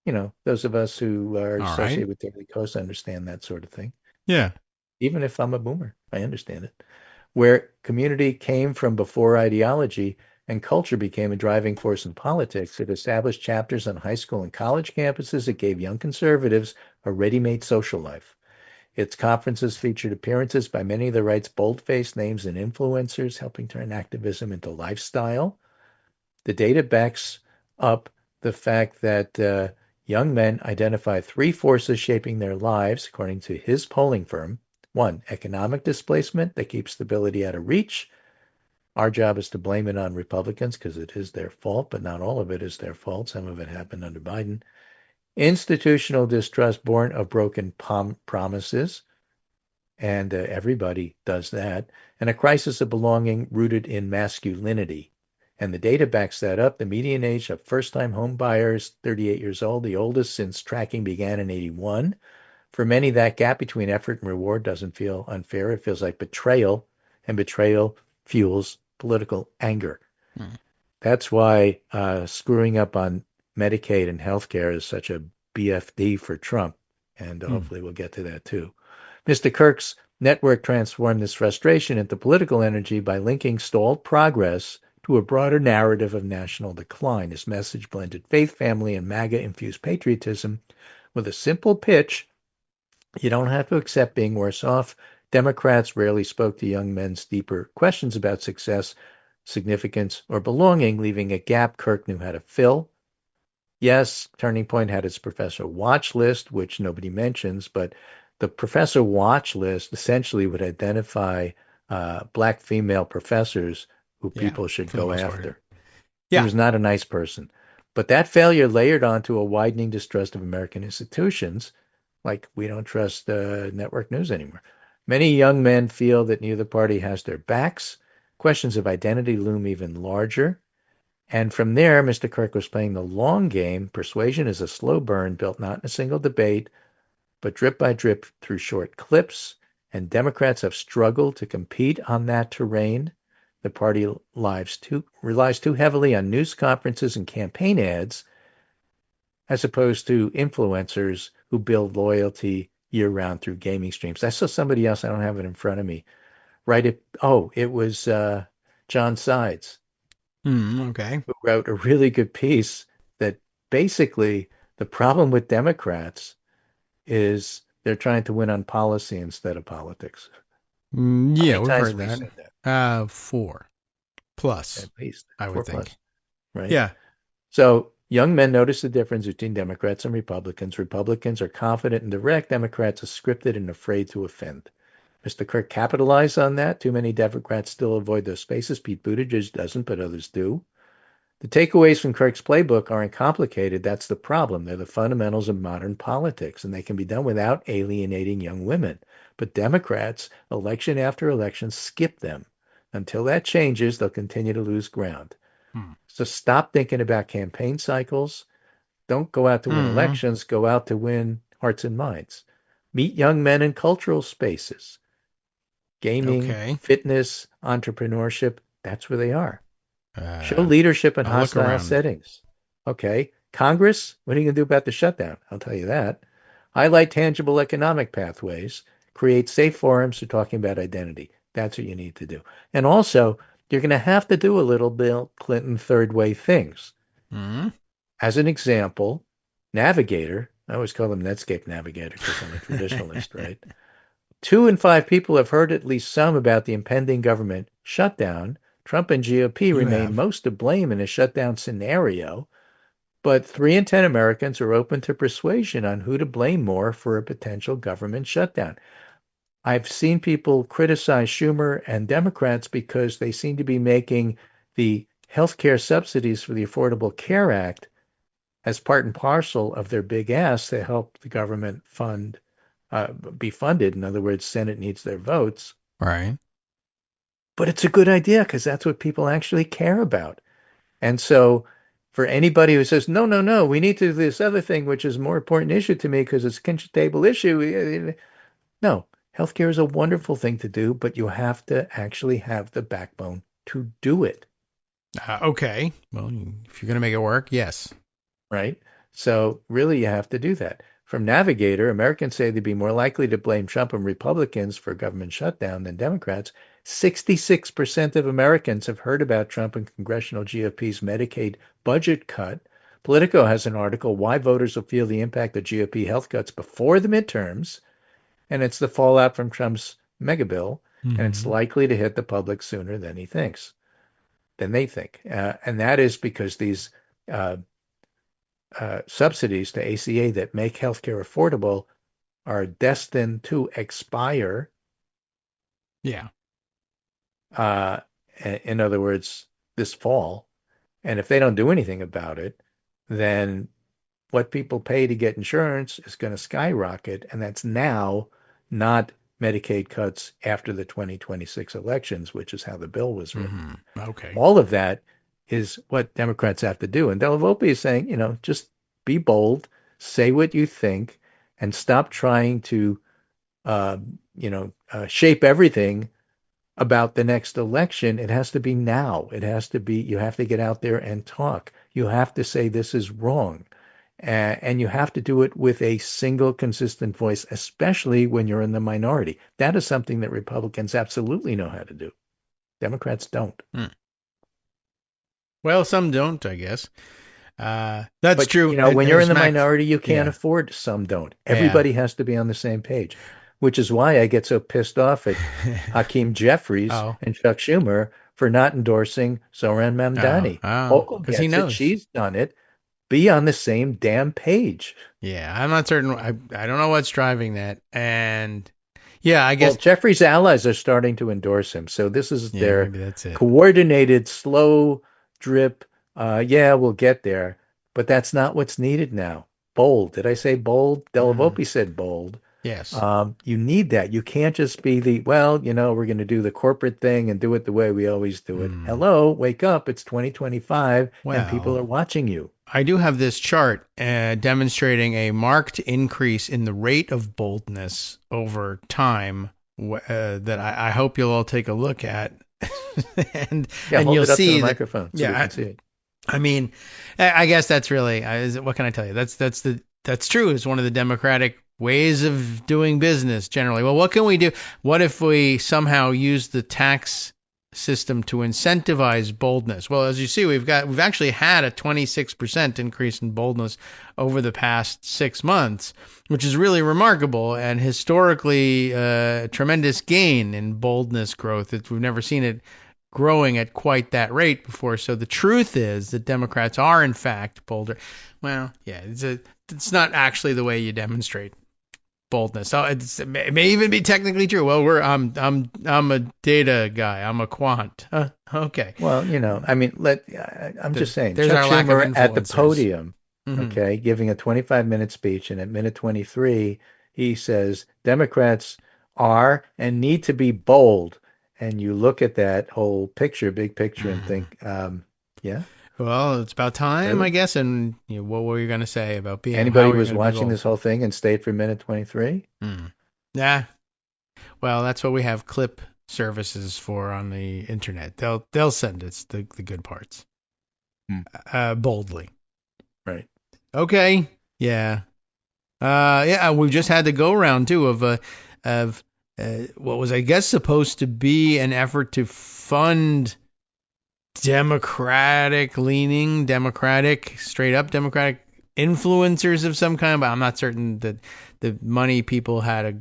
You know, those of us who are associated with Daily Kos understand that sort of thing. Yeah. Even if I'm a boomer, I understand it. Where community came from before ideology and culture became a driving force in politics. It established chapters on high school and college campuses. It gave young conservatives a ready-made social life. Its conferences featured appearances by many of the right's bold-faced names and influencers, helping turn activism into lifestyle. The data backs up the fact that young men identify three forces shaping their lives, according to his polling firm. 1, economic displacement that keeps stability out of reach. Our job is to blame it on Republicans because it is their fault, but not all of it is their fault. Some of it happened under Biden. Institutional distrust born of broken promises, and everybody does that. And a crisis of belonging rooted in masculinity. And the data backs that up. The median age of first-time home buyers, 38 years old, the oldest since tracking began in 81. For many, that gap between effort and reward doesn't feel unfair. It feels like betrayal, and betrayal fuels political anger. That's why screwing up on Medicaid and healthcare is such a BFD for Trump, and hopefully we'll get to that too. Mr. Kirk's network transformed this frustration into political energy by linking stalled progress to a broader narrative of national decline. His message blended faith, family, and MAGA-infused patriotism with a simple pitch. You don't have to accept being worse off. Democrats rarely spoke to young men's deeper questions about success, significance, or belonging, leaving a gap Kirk knew how to fill. Yes, Turning Point had its professor watch list, which nobody mentions, but the professor watch list essentially would identify black female professors who people should go after. He was not a nice person. But that failure layered onto a widening distrust of American institutions, like we don't trust network news anymore. Many young men feel that neither party has their backs. Questions of identity loom even larger. And from there, Mr. Kirk was playing the long game. Persuasion is a slow burn built not in a single debate, but drip by drip through short clips. And Democrats have struggled to compete on that terrain. The party relies too heavily on news conferences and campaign ads, as opposed to influencers who build loyalty year-round through gaming streams. I saw somebody else, I don't have it in front of me, it was John Sides. Okay. who wrote a really good piece that basically the problem with Democrats is they're trying to win on policy instead of politics. Yeah, we've heard we that. said that? 4 plus, at least. I would think. Plus, right? Yeah. So young men notice the difference between Democrats and Republicans. Republicans are confident and direct. Democrats are scripted and afraid to offend. Mr. Kirk capitalized on that. Too many Democrats still avoid those spaces. Pete Buttigieg doesn't, but others do. The takeaways from Kirk's playbook aren't complicated. That's the problem. They're the fundamentals of modern politics, and they can be done without alienating young women. But Democrats, election after election, skip them. Until that changes, they'll continue to lose ground. So stop thinking about campaign cycles. Don't go out to win elections. Go out to win hearts and minds. Meet young men in cultural spaces. Gaming, fitness, entrepreneurship, that's where they are. Show leadership in hostile settings. Okay. Congress, what are you going to do about the shutdown? I'll tell you that. Highlight tangible economic pathways. Create safe forums for talking about identity. That's what you need to do. And also, you're going to have to do a little Bill Clinton third way things. As an example, Navigator, I always call them Netscape Navigator because I'm a traditionalist, right? 2 in 5 people have heard at least some about the impending government shutdown. Trump and GOP remain most to blame in a shutdown scenario, but 3 in 10 Americans are open to persuasion on who to blame more for a potential government shutdown. I've seen people criticize Schumer and Democrats because they seem to be making the healthcare subsidies for the Affordable Care Act as part and parcel of their big ask to help the government be funded. In other words, Senate needs their votes. Right. But it's a good idea because that's what people actually care about. And so for anybody who says, no, we need to do this other thing, which is a more important issue to me because it's a kitchen table issue. No, healthcare is a wonderful thing to do, but you have to actually have the backbone to do it. Okay. Well, if you're going to make it work, yes. Right. So really you have to do that. From Navigator, Americans say they'd be more likely to blame Trump and Republicans for government shutdown than Democrats. 66% of Americans have heard about Trump and congressional GOP's Medicaid budget cut. Politico has an article, Why Voters Will Feel the Impact of GOP Health Cuts Before the Midterms, and it's the fallout from Trump's mega bill, and it's likely to hit the public sooner than they think. And that is because these subsidies to ACA that make healthcare affordable are destined to expire. Yeah. In other words, this fall. And if they don't do anything about it, then what people pay to get insurance is going to skyrocket. And that's now, not Medicaid cuts after the 2026 elections, which is how the bill was written. Okay. All of that is what Democrats have to do. And Delavolpe is saying, just be bold, say what you think, and stop trying to, shape everything about the next election. It has to be now. You have to get out there and talk. You have to say this is wrong. And you have to do it with a single consistent voice, especially when you're in the minority. That is something that Republicans absolutely know how to do. Democrats don't. Well, some don't, I guess. That's true. When you're in the minority, you can't afford some don't. Everybody has to be on the same page, which is why I get so pissed off at Hakeem Jeffries and Chuck Schumer for not endorsing Zohran Mamdani. Because he knows she's done it. Be on the same damn page. Yeah, I'm not certain. I don't know what's driving that. And yeah, I guess Jeffries' allies are starting to endorse him. So this is their coordinated, slow drip. We'll get there. But that's not what's needed now. Bold. Did I say bold? Delavolpe said bold. Yes. You need that. You can't just be we're going to do the corporate thing and do it the way we always do it. Hello, wake up. It's 2025 and people are watching you. I do have this chart demonstrating a marked increase in the rate of boldness over time that I hope you'll all take a look at. and you'll see the microphone so we can see it. I mean, I guess that's really, what can I tell you? That's true. It's one of the Democratic ways of doing business generally. Well, what can we do? What if we somehow use the tax system to incentivize boldness. Well, as you see, we've actually had a 26% increase in boldness over the past 6 months, which is really remarkable and historically tremendous gain in boldness growth. We've never seen it growing at quite that rate before. So the truth is that Democrats are in fact bolder. Well, yeah, it's not actually the way you demonstrate boldness. So it may even be technically true. Well, I'm a data guy. I'm a quant. Okay. Well, I mean, I'm just saying. Chuck Schumer at the podium, okay, giving a 25-minute speech, and at minute 23, he says Democrats are and need to be bold. And you look at that whole picture, big picture, and think, yeah. Well, it's about time, really? I guess. And what were you going to say about being? Anybody who was watching this whole thing and stayed for minute 23? Yeah. Well, that's what we have clip services for on the internet. They'll send us the good parts boldly. Right. Okay. Yeah. Yeah. We've just had the go around too of what was, I guess, supposed to be an effort to fund Democratic straight up Democratic influencers of some kind, but I'm not certain that the money people had a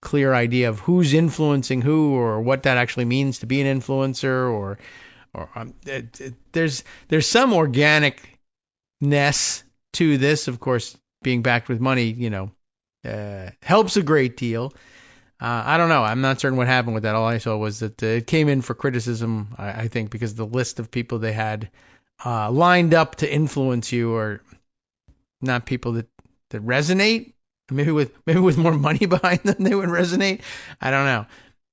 clear idea of who's influencing who or what that actually means to be an influencer or there's some organicness to this. Of course, being backed with money, helps a great deal. I don't know. I'm not certain what happened with that. All I saw was that it came in for criticism, I think, because the list of people they had lined up to influence you are not people that resonate. Maybe with more money behind them, they would resonate. I don't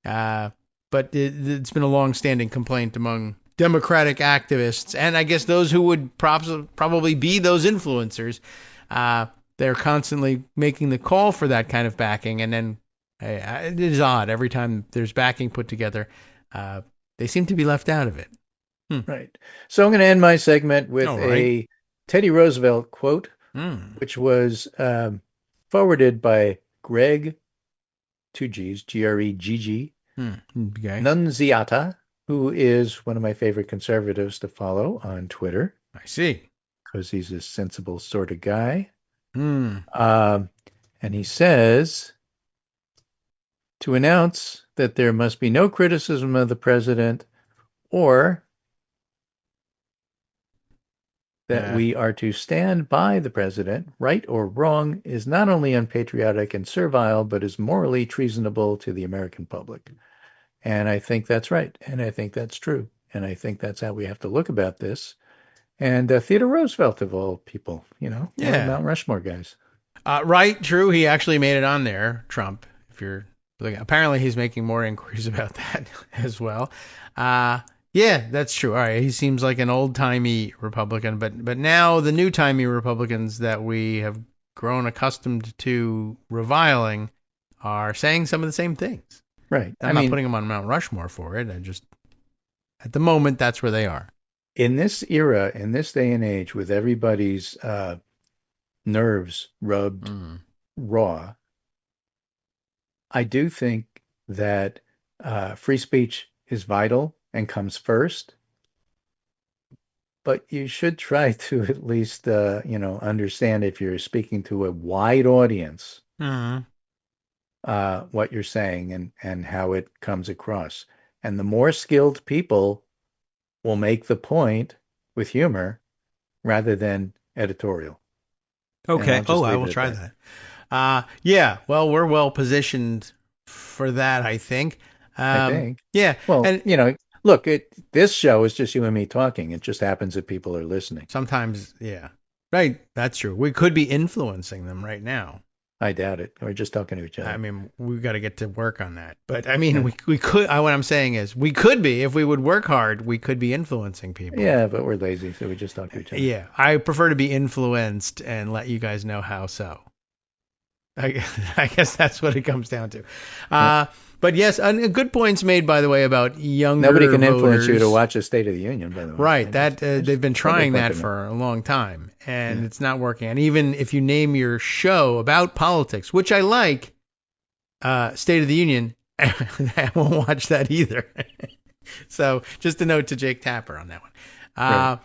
know. But it's been a long-standing complaint among Democratic activists, and I guess those who would probably be those influencers. They're constantly making the call for that kind of backing, and then it is odd. Every time there's backing put together, they seem to be left out of it. Right. So I'm going to end my segment with a Teddy Roosevelt quote, which was forwarded by Greg, 2 G's, Gregg, Nunziata, who is one of my favorite conservatives to follow on Twitter. I see. Because he's a sensible sort of guy. And he says, to announce that there must be no criticism of the president or that we are to stand by the president, right or wrong, is not only unpatriotic and servile, but is morally treasonable to the American public. And I think that's right. And I think that's true. And I think that's how we have to look about this. And Theodore Roosevelt, of all people, one of Mount Rushmore guys. Right, true. He actually made it on there, Trump, if you're looking. Apparently he's making more inquiries about that as well. Yeah, that's true. All right, he seems like an old-timey Republican, but now the new-timey Republicans that we have grown accustomed to reviling are saying some of the same things. Right. I'm not putting them on Mount Rushmore for it. At the moment, that's where they are. In this era, in this day and age, with everybody's nerves rubbed raw, I do think that free speech is vital and comes first, but you should try to at least, understand if you're speaking to a wide audience, what you're saying and how it comes across. And the more skilled people will make the point with humor rather than editorial. Okay. I will try that. Yeah. Well, we're well positioned for that, I think. I think. Yeah. Well, and, look, this show is just you and me talking. It just happens that people are listening. Sometimes, yeah. Right. That's true. We could be influencing them right now. I doubt it. We're just talking to each other. I mean, we've got to get to work on that. But I mean, we could. What I'm saying is, we could be, if we would work hard, we could be influencing people. Yeah, but we're lazy, so we just talk to each other. Yeah, I prefer to be influenced and let you guys know how so. I guess that's what it comes down to. But yes, good points made, by the way, about younger Nobody can voters. Influence you to watch a State of the Union, by the way. Right. They've been trying that for a long time, and it's not working. And even if you name your show about politics, which I like, State of the Union, I won't watch that either. So just a note to Jake Tapper on that one. Right.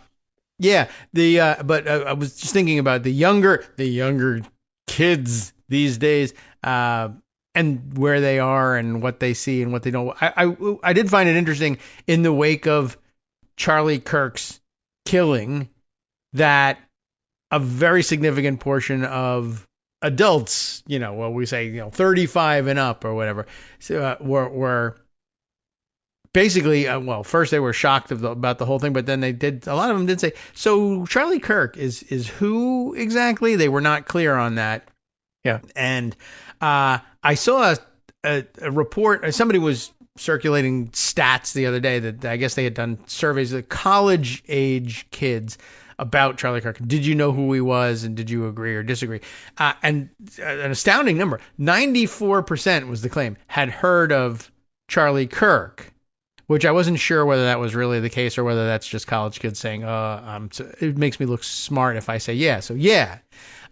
Yeah, but I was just thinking about the younger kids these days, and where they are and what they see and what they don't. I did find it interesting in the wake of Charlie Kirk's killing that a very significant portion of adults, we say, 35 and up or whatever, were basically, first they were shocked about the whole thing, but then a lot of them did say, so Charlie Kirk is who exactly? They were not clear on that. Yeah. And I saw a report, somebody was circulating stats the other day that I guess they had done surveys of college age kids about Charlie Kirk. Did you know who he was, and did you agree or disagree? And an astounding number, 94% was the claim, had heard of Charlie Kirk, which I wasn't sure whether that was really the case or whether that's just college kids saying, it makes me look smart if I say yeah. So yeah.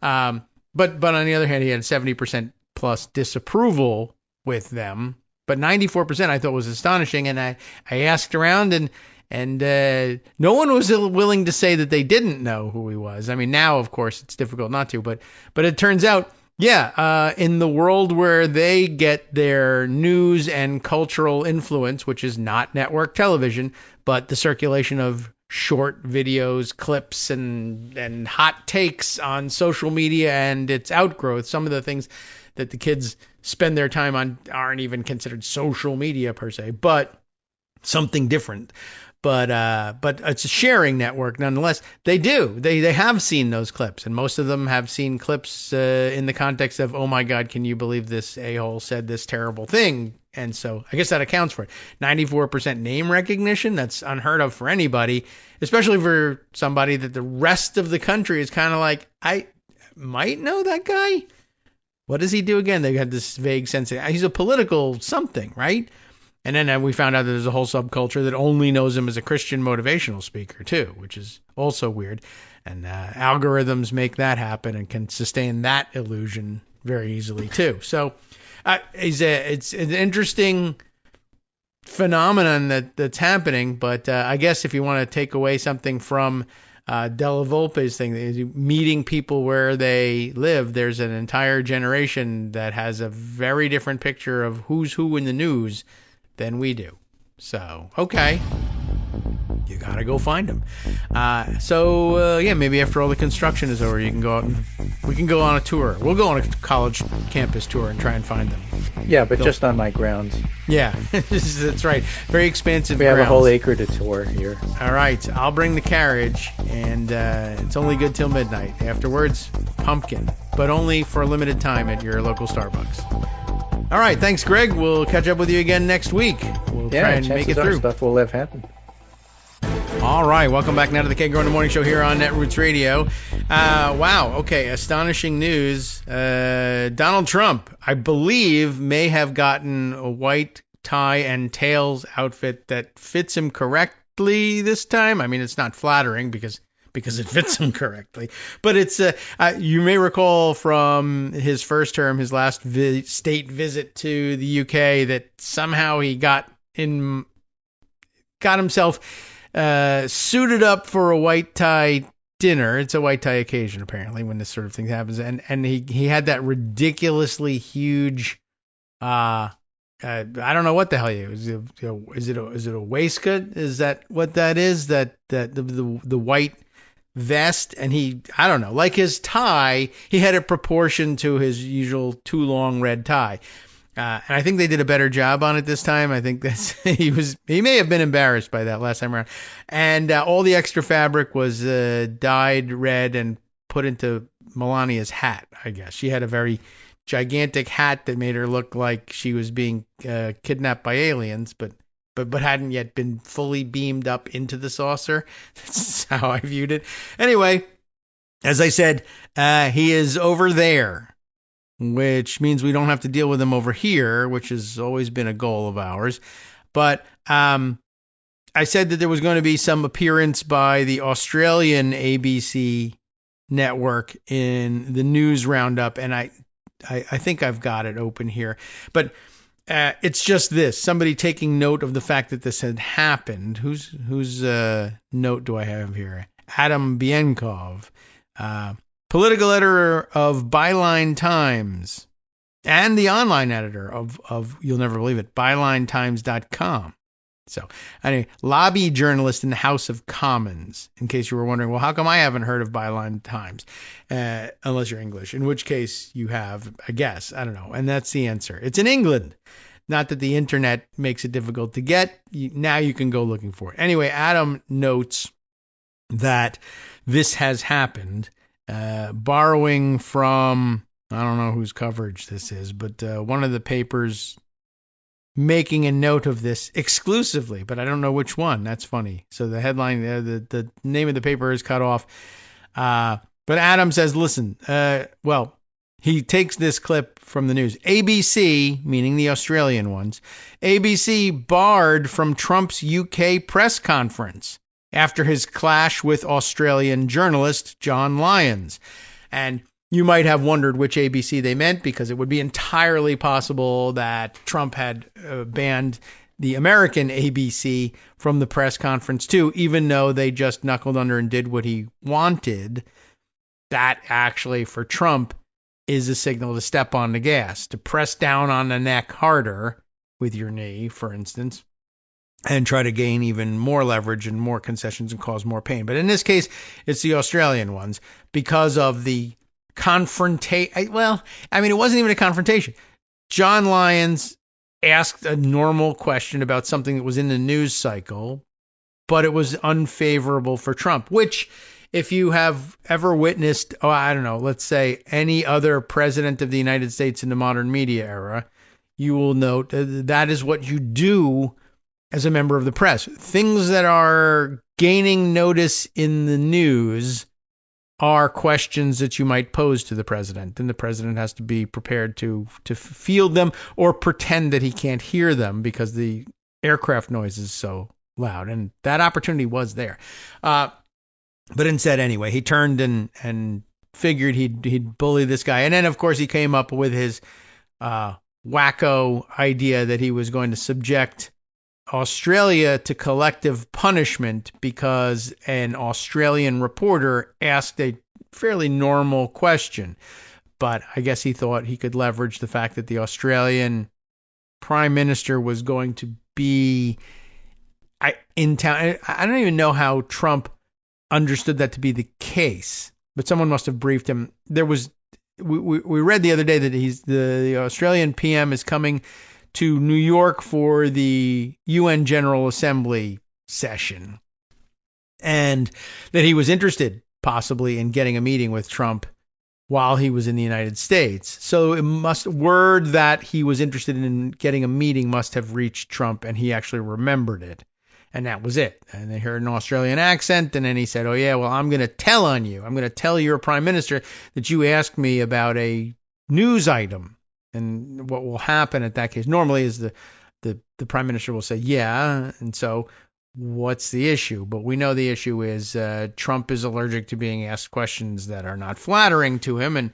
But on the other hand, he had 70% plus disapproval with them. But 94% I thought was astonishing. And I asked around and no one was willing to say that they didn't know who he was. I mean, now, of course, it's difficult not to. But it turns out, in the world where they get their news and cultural influence, which is not network television, but the circulation of short videos, clips, and hot takes on social media and its outgrowth, some of the things that the kids spend their time on aren't even considered social media per se, but something different. But it's a sharing network nonetheless. They have seen those clips, and most of them have seen clips in the context of, oh my God, can you believe this a-hole said this terrible thing? And so I guess that accounts for it. 94% name recognition, that's unheard of for anybody, especially for somebody that the rest of the country is kind of like, I might know that guy. What does he do again? They had this vague sense of, he's a political something, right? And then we found out that there's a whole subculture that only knows him as a Christian motivational speaker, too, which is also weird. And algorithms make that happen and can sustain that illusion very easily, too. So it's an interesting phenomenon that's happening. But I guess if you want to take away something from Della Volpe's thing, meeting people where they live, there's an entire generation that has a very different picture of who's who in the news than we do. So, okay. You got to go find them. Maybe after all the construction is over, you can go out and we can go on a tour. We'll go on a college campus tour and try and find them. Yeah, but just on my grounds. Yeah, that's right. Very expansive We have a whole acre to tour here. All right. I'll bring the carriage, and it's only good till midnight. Afterwards, pumpkin, but only for a limited time at your local Starbucks. All right. Thanks, Greg. We'll catch up with you again next week. We'll try and make it through. Stuff will have happened. All right. Welcome back now to the Kagro in the Morning Show here on Netroots Radio. Wow. Okay. Astonishing news. Donald Trump, I believe, may have gotten a white tie and tails outfit that fits him correctly this time. I mean, it's not flattering because it fits him correctly. But it's you may recall from his first term, his last state visit to the UK, that somehow he got himself suited up for a white tie dinner. It's a white tie occasion apparently when this sort of thing happens, and he had that ridiculously huge. I don't know what the hell is it a waistcoat? Is that what that is? That the white vest, and I don't know, like his tie, he had it proportioned to his usual too long red tie. And I think they did a better job on it this time. I think he may have been embarrassed by that last time around. And all the extra fabric was dyed red and put into Melania's hat, I guess. She had a very gigantic hat that made her look like she was being kidnapped by aliens, but hadn't yet been fully beamed up into the saucer. That's how I viewed it. Anyway, as I said, he is over there, which means we don't have to deal with him over here, which has always been a goal of ours. But I said that there was going to be some appearance by the Australian ABC network in the news roundup, and I think I've got it open here. But it's just this. Somebody taking note of the fact that this had happened. Whose note do I have here? Adam Bienkov, political editor of Byline Times and the online editor of you'll never believe it, bylinetimes.com. So, anyway, lobby journalist in the House of Commons, in case you were wondering, well, how come I haven't heard of Byline Times? Unless you're English, in which case you have, I guess. I don't know. And that's the answer. It's in England. Not that the internet makes it difficult to get. Now you can go looking for it. Anyway, Adam notes that this has happened, borrowing from, I don't know whose coverage this is, but one of the papers making a note of this exclusively, but I don't know which one. That's funny. So the headline, the name of the paper is cut off. But Adam says, listen, he takes this clip from the news. ABC, meaning the Australian ones, ABC barred from Trump's UK press conference after his clash with Australian journalist John Lyons. And you might have wondered which ABC they meant, because it would be entirely possible that Trump had banned the American ABC from the press conference too, even though they just knuckled under and did what he wanted. That actually, for Trump, is a signal to step on the gas, to press down on the neck harder with your knee, for instance, and try to gain even more leverage and more concessions and cause more pain. But in this case, it's the Australian ones because of the confrontation. Well, I mean, it wasn't even a confrontation. John Lyons asked a normal question about something that was in the news cycle, but it was unfavorable for Trump, which, if you have ever witnessed, let's say any other president of the United States in the modern media era, you will note that is what you do as a member of the press. Things that are gaining notice in the news are questions that you might pose to the president, and the president has to be prepared to field them or pretend that he can't hear them because the aircraft noise is so loud. And that opportunity was there. But instead, anyway, he turned and figured he'd bully this guy. And then, of course, he came up with his wacko idea that he was going to subject Australia to collective punishment because an Australian reporter asked a fairly normal question. But I guess he thought he could leverage the fact that the Australian prime minister was going to be in town. I don't even know how Trump understood that to be the case, but someone must have briefed him. We read the other day that the Australian PM is coming to New York for the UN General Assembly session, and that he was interested possibly in getting a meeting with Trump while he was in the United States. So word that he was interested in getting a meeting must have reached Trump, and he actually remembered it. And that was it. And they heard an Australian accent, and then he said, oh yeah, well, I'm going to tell on you. I'm going to tell your prime minister that you asked me about a news item. And what will happen at that case normally is the prime minister will say, yeah. And so what's the issue? But we know the issue is Trump is allergic to being asked questions that are not flattering to him, and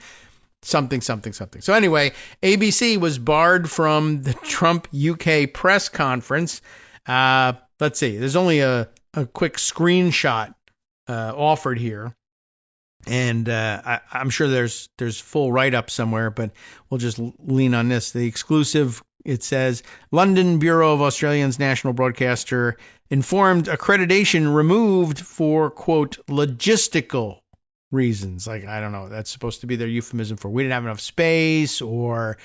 something. So anyway, ABC was barred from the Trump UK press conference. Let's see. There's only a quick screenshot offered here. And I'm sure there's full write-up somewhere, but we'll just lean on this. The exclusive, it says, London Bureau of Australia's national broadcaster informed accreditation removed for, quote, logistical reasons. Like, I don't know, that's supposed to be their euphemism for we didn't have enough space, or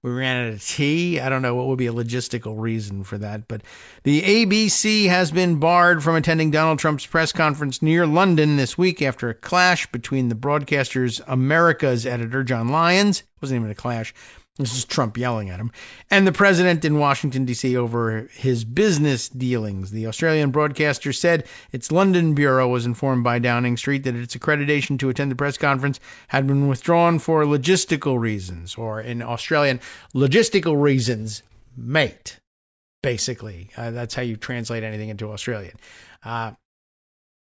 we ran out of tea. I don't know what would be a logistical reason for that. But the ABC has been barred from attending Donald Trump's press conference near London this week after a clash between the broadcaster's America's editor, John Lyons. It wasn't even a clash. This is Trump yelling at him. And the president in Washington, D.C. over his business dealings. The Australian broadcaster said its London bureau was informed by Downing Street that its accreditation to attend the press conference had been withdrawn for logistical reasons, or in Australian, logistical reasons, mate. Basically, that's how you translate anything into Australian. And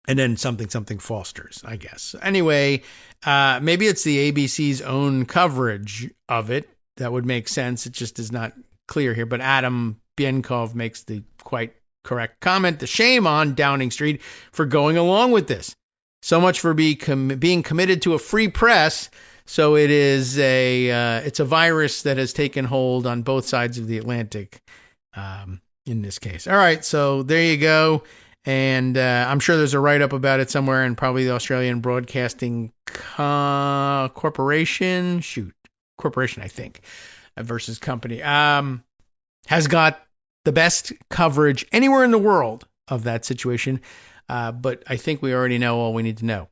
then something Fosters, I guess. Anyway, maybe it's the ABC's own coverage of it. That would make sense. It just is not clear here, but Adam Bienkov makes the quite correct comment. The shame on Downing Street for going along with this. So much for being committed to a free press. So it's a virus that has taken hold on both sides of the Atlantic in this case. All right, so there you go. And I'm sure there's a write-up about it somewhere, and probably the Australian Broadcasting Corporation, I think, versus company, has got the best coverage anywhere in the world of that situation. But I think we already know all we need to know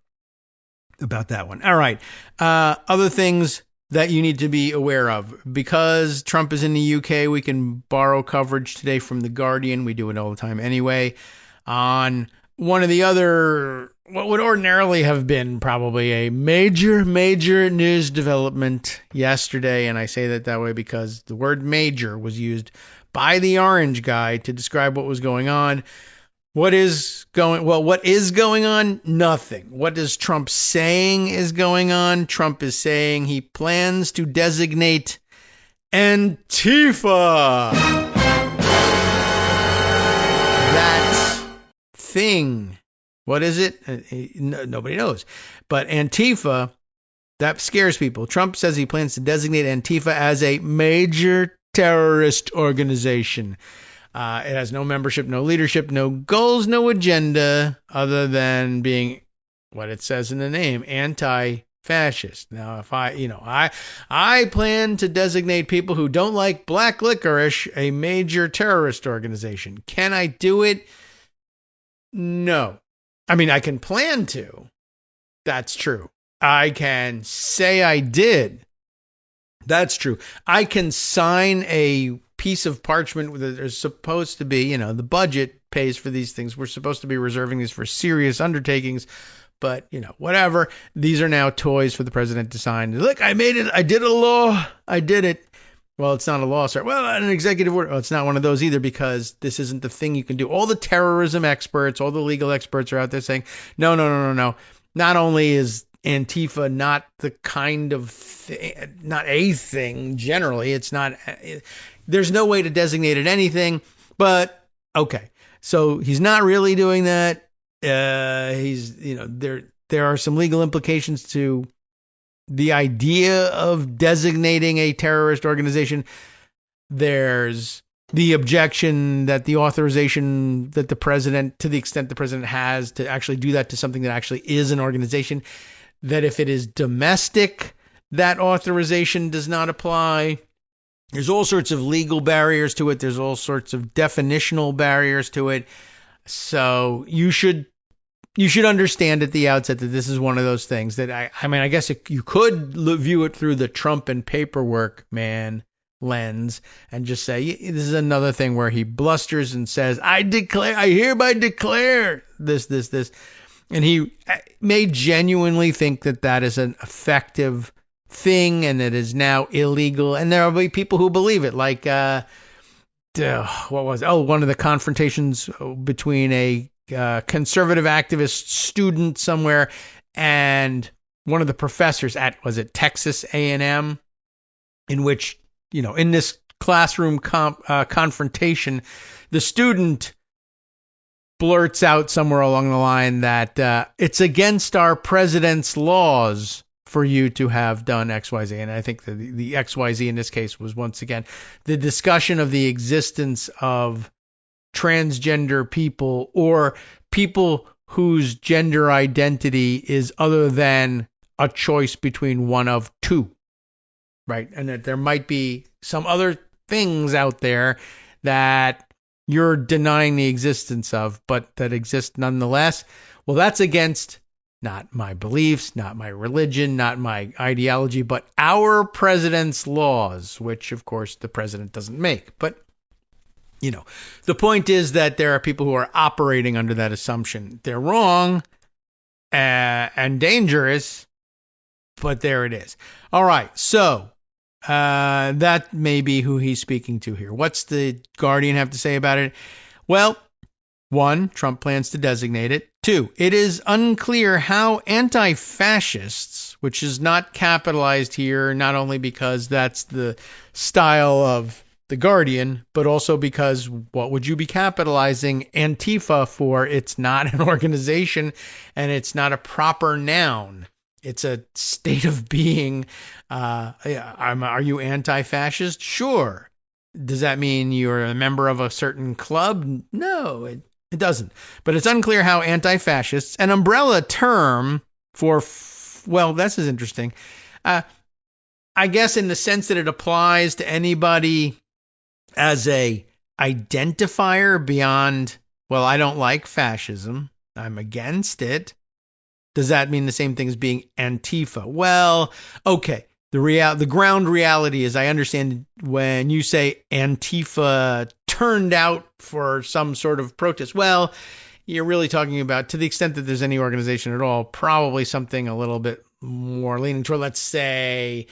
about that one. All right. Other things that you need to be aware of. Because Trump is in the UK, we can borrow coverage today from The Guardian. We do it all the time anyway. On one of the other, what would ordinarily have been probably a major news development yesterday. And I say that way because the word major was used by the orange guy to describe what was going on. What is going on? Nothing. What is Trump saying is going on? Trump is saying he plans to designate Antifa. That thing. What is it? Nobody knows. But Antifa, that scares people. Trump says he plans to designate Antifa as a major terrorist organization. It has no membership, no leadership, no goals, no agenda, other than being what it says in the name, anti-fascist. Now, if I plan to designate people who don't like black licorice a major terrorist organization. Can I do it? No. I mean, I can plan to. That's true. I can say I did. That's true. I can sign a piece of parchment where there's supposed to be, the budget pays for these things. We're supposed to be reserving these for serious undertakings, but, whatever. These are now toys for the president to sign. Look, I made it. I did a law. I did it. Well, it's not a law, sir. Well, an executive order. Well, it's not one of those either because this isn't the thing you can do. All the terrorism experts, all the legal experts are out there saying, no. Not only is Antifa not the kind of not a thing generally. It's not. There's no way to designate it anything. But okay, so he's not really doing that. He's there are some legal implications to the idea of designating a terrorist organization. There's the objection that the authorization that the president, to the extent the president has to actually do that to something that actually is an organization, that if it is domestic, that authorization does not apply. There's all sorts of legal barriers to it. There's all sorts of definitional barriers to it. So you should understand at the outset that this is one of those things that I guess you could view it through the Trump and paperwork man lens and just say this is another thing where he blusters and says, I hereby declare this. And he may genuinely think that is an effective thing and it is now illegal. And there will be people who believe it, like one of the confrontations between a conservative activist student somewhere and one of the professors at, was it Texas A&M, in which, in this classroom confrontation, the student blurts out somewhere along the line that it's against our president's laws for you to have done XYZ. And I think the XYZ in this case was, once again, the discussion of the existence of transgender people or people whose gender identity is other than a choice between one of two, right? And that there might be some other things out there that you're denying the existence of, but that exist nonetheless. Well, that's against not my beliefs, not my religion, not my ideology, but our president's laws, which, of course, the president doesn't make. But, the point is that there are people who are operating under that assumption. They're wrong and dangerous, but there it is. All right, so that may be who he's speaking to here. What's the Guardian have to say about it? Well, 1, Trump plans to designate it. 2, it is unclear how anti-fascists, which is not capitalized here, not only because that's the style of The Guardian, but also because what would you be capitalizing Antifa for? It's not an organization and it's not a proper noun. It's a state of being. Are you anti-fascist? Sure. Does that mean you're a member of a certain club? No, it doesn't. But it's unclear how anti-fascists, an umbrella term for, well, this is interesting. I guess in the sense that it applies to anybody as a identifier beyond, well, I don't like fascism, I'm against it. Does that mean the same thing as being Antifa? Well, okay. The ground reality is, I understand when you say Antifa turned out for some sort of protest, well, you're really talking about, to the extent that there's any organization at all, probably something a little bit more leaning toward, let's say,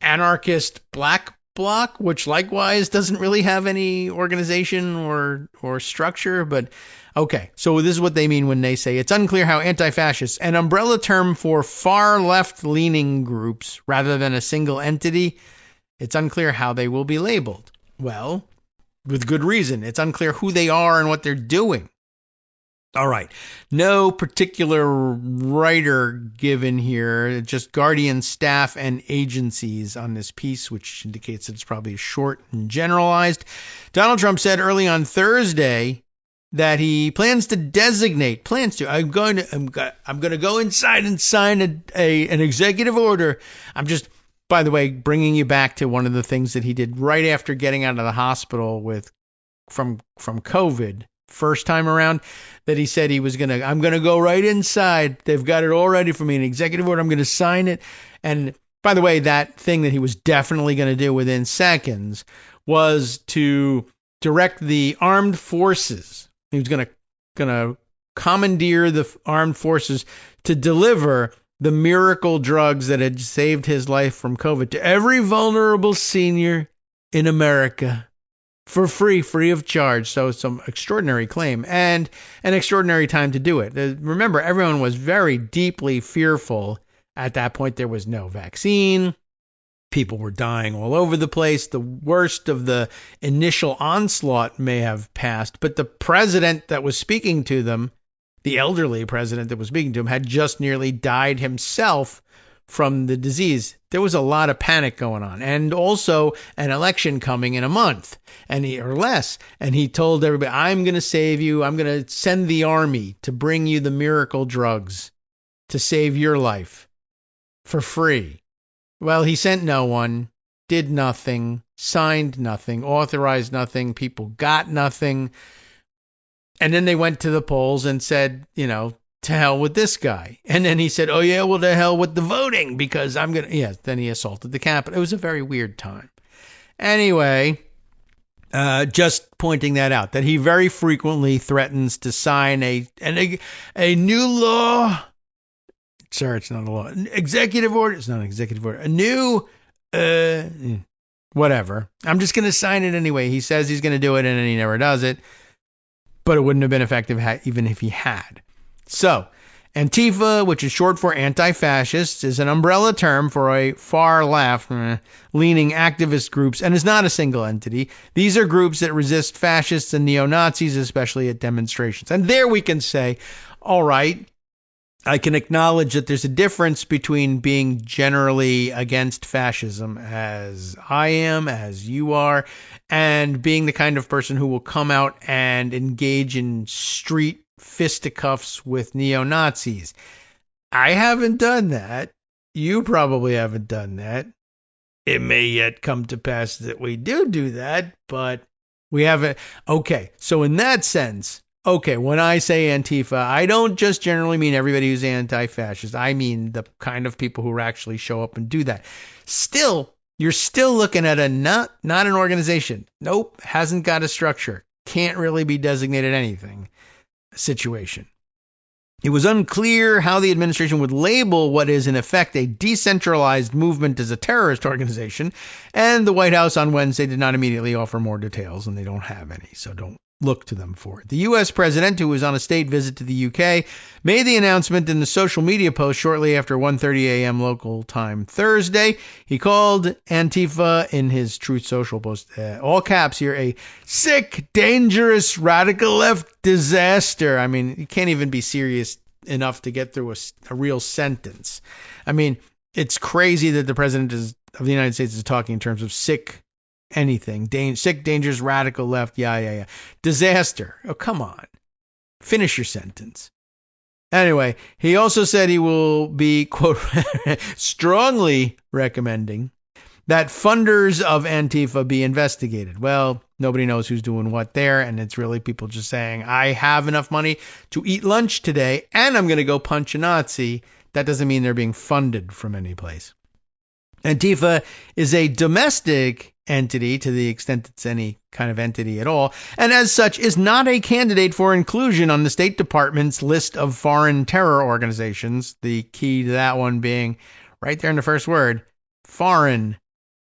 anarchist black bloc, which likewise doesn't really have any organization or structure. But okay, so this is what they mean when they say it's unclear how anti-fascists, an umbrella term for far left-leaning groups rather than a single entity, it's unclear how they will be labeled. Well, with good reason. It's unclear who they are and what they're doing. All right. No particular writer given here, just Guardian staff and agencies on this piece, which indicates that it's probably short and generalized. Donald Trump said early on Thursday that he plans to designate, I'm going to go inside and sign an executive order. I'm just, by the way, bringing you back to one of the things that he did right after getting out of the hospital from COVID. First time around, that he said I'm going to go right inside. They've got it all ready for me, an executive order. I'm going to sign it. And by the way, that thing that he was definitely going to do within seconds was to direct the armed forces. He was going to commandeer the armed forces to deliver the miracle drugs that had saved his life from COVID to every vulnerable senior in America. For free of charge. So some extraordinary claim and an extraordinary time to do it. Remember, everyone was very deeply fearful. At that point, there was no vaccine. People were dying all over the place. The worst of the initial onslaught may have passed, but the president that was speaking to them, the elderly president that was speaking to them, had just nearly died himself from the disease. There was a lot of panic going on, and also an election coming in a month or less. And he told everybody, I'm going to save you. I'm going to send the army to bring you the miracle drugs to save your life for free. Well, he sent no one, did nothing, signed nothing, authorized nothing. People got nothing. And then they went to the polls and said, to hell with this guy. And then he said, oh yeah, well, to hell with the voting, because then he assaulted the Capitol. It was a very weird time. Anyway, just pointing that out, that he very frequently threatens to sign a new law. Sorry, it's not a law. Executive order. It's not an executive order. A new, whatever. I'm just going to sign it anyway. He says he's going to do it, and then he never does it. But it wouldn't have been effective even if he had. So, Antifa, which is short for anti-fascists, is an umbrella term for a far left-leaning activist groups and is not a single entity. These are groups that resist fascists and neo-Nazis, especially at demonstrations. And there we can say, all right, I can acknowledge that there's a difference between being generally against fascism, as I am, as you are, and being the kind of person who will come out and engage in street fisticuffs with neo-Nazis. I haven't done that. You probably haven't done that. It may yet come to pass that we do that, but we haven't. Okay, so in that sense, when I say Antifa, I don't just generally mean everybody who's anti-fascist. I mean the kind of people who actually show up and do that. Still, you're still looking at not an organization. Nope, hasn't got a structure. Can't really be designated anything. Situation. It was unclear how the administration would label what is in effect a decentralized movement as a terrorist organization, and the White House on Wednesday did not immediately offer more details, and they don't have any, so don't look to them for it. The U.S. president, who was on a state visit to the U.K., made the announcement in the social media post shortly after 1:30 a.m. local time Thursday. He called Antifa in his Truth Social post, all caps here, a sick, dangerous, radical left disaster. I mean, you can't even be serious enough to get through a real sentence. I mean, it's crazy that the president of the United States is talking in terms of sick anything. Sick, dangerous, radical left. Yeah. Disaster. Oh, come on. Finish your sentence. Anyway, he also said he will be, quote, strongly recommending that funders of Antifa be investigated. Well, nobody knows who's doing what there, and it's really people just saying, I have enough money to eat lunch today, and I'm going to go punch a Nazi. That doesn't mean they're being funded from any place. Antifa is a domestic entity to the extent it's any kind of entity at all, and as such is not a candidate for inclusion on the State Department's list of foreign terror organizations, the key to that one being right there in the first word, foreign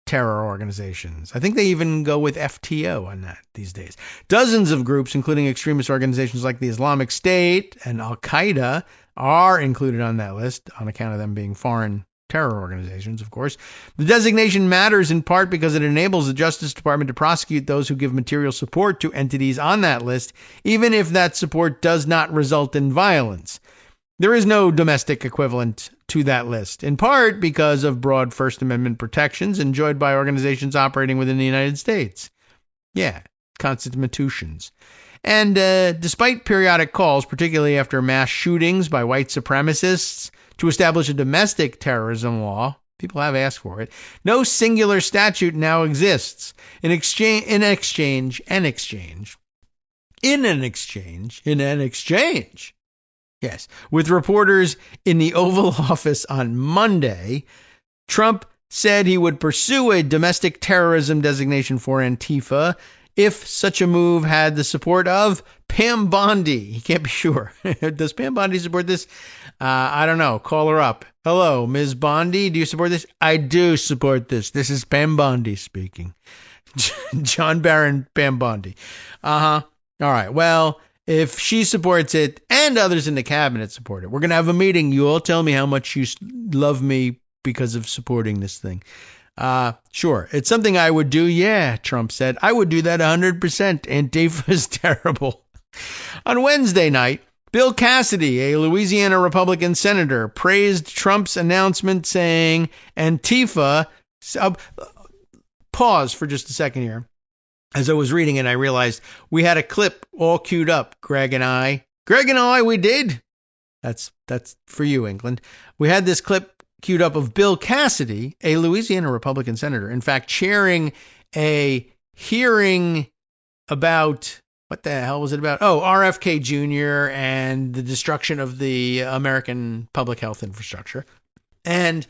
terror organizations. I think they even go with FTO on that these days. Dozens of groups, including extremist organizations like the Islamic State and Al-Qaeda, are included on that list on account of them being foreign terror organizations, of course. The designation matters in part because it enables the Justice Department to prosecute those who give material support to entities on that list, even if that support does not result in violence. There is no domestic equivalent to that list, in part because of broad First Amendment protections enjoyed by organizations operating within the United States. Yeah, constitutions. And despite periodic calls, particularly after mass shootings by white supremacists, to establish a domestic terrorism law, people have asked for it, no singular statute now exists. In an exchange, yes, with reporters in the Oval Office on Monday, Trump said he would pursue a domestic terrorism designation for Antifa if such a move had the support of Pam Bondi. He can't be sure. Does Pam Bondi support this? I don't know. Call her up. Hello, Ms. Bondi. Do you support this? I do support this. This is Pam Bondi speaking. John Barron, Pam Bondi. All right. Well, if she supports it and others in the cabinet support it, we're going to have a meeting. You all tell me how much you love me because of supporting this thing. Sure. It's something I would do. Yeah, Trump said. I would do that 100%. Antifa is terrible. On Wednesday night, Bill Cassidy, a Louisiana Republican senator, praised Trump's announcement saying Antifa... Pause for just a second here. As I was reading it, I realized we had a clip all queued up. Greg and I, we did. That's for you, England. We had this clip queued up of Bill Cassidy, a Louisiana Republican senator, in fact, chairing a hearing about, what the hell was it about? Oh, RFK Jr. and the destruction of the American public health infrastructure. And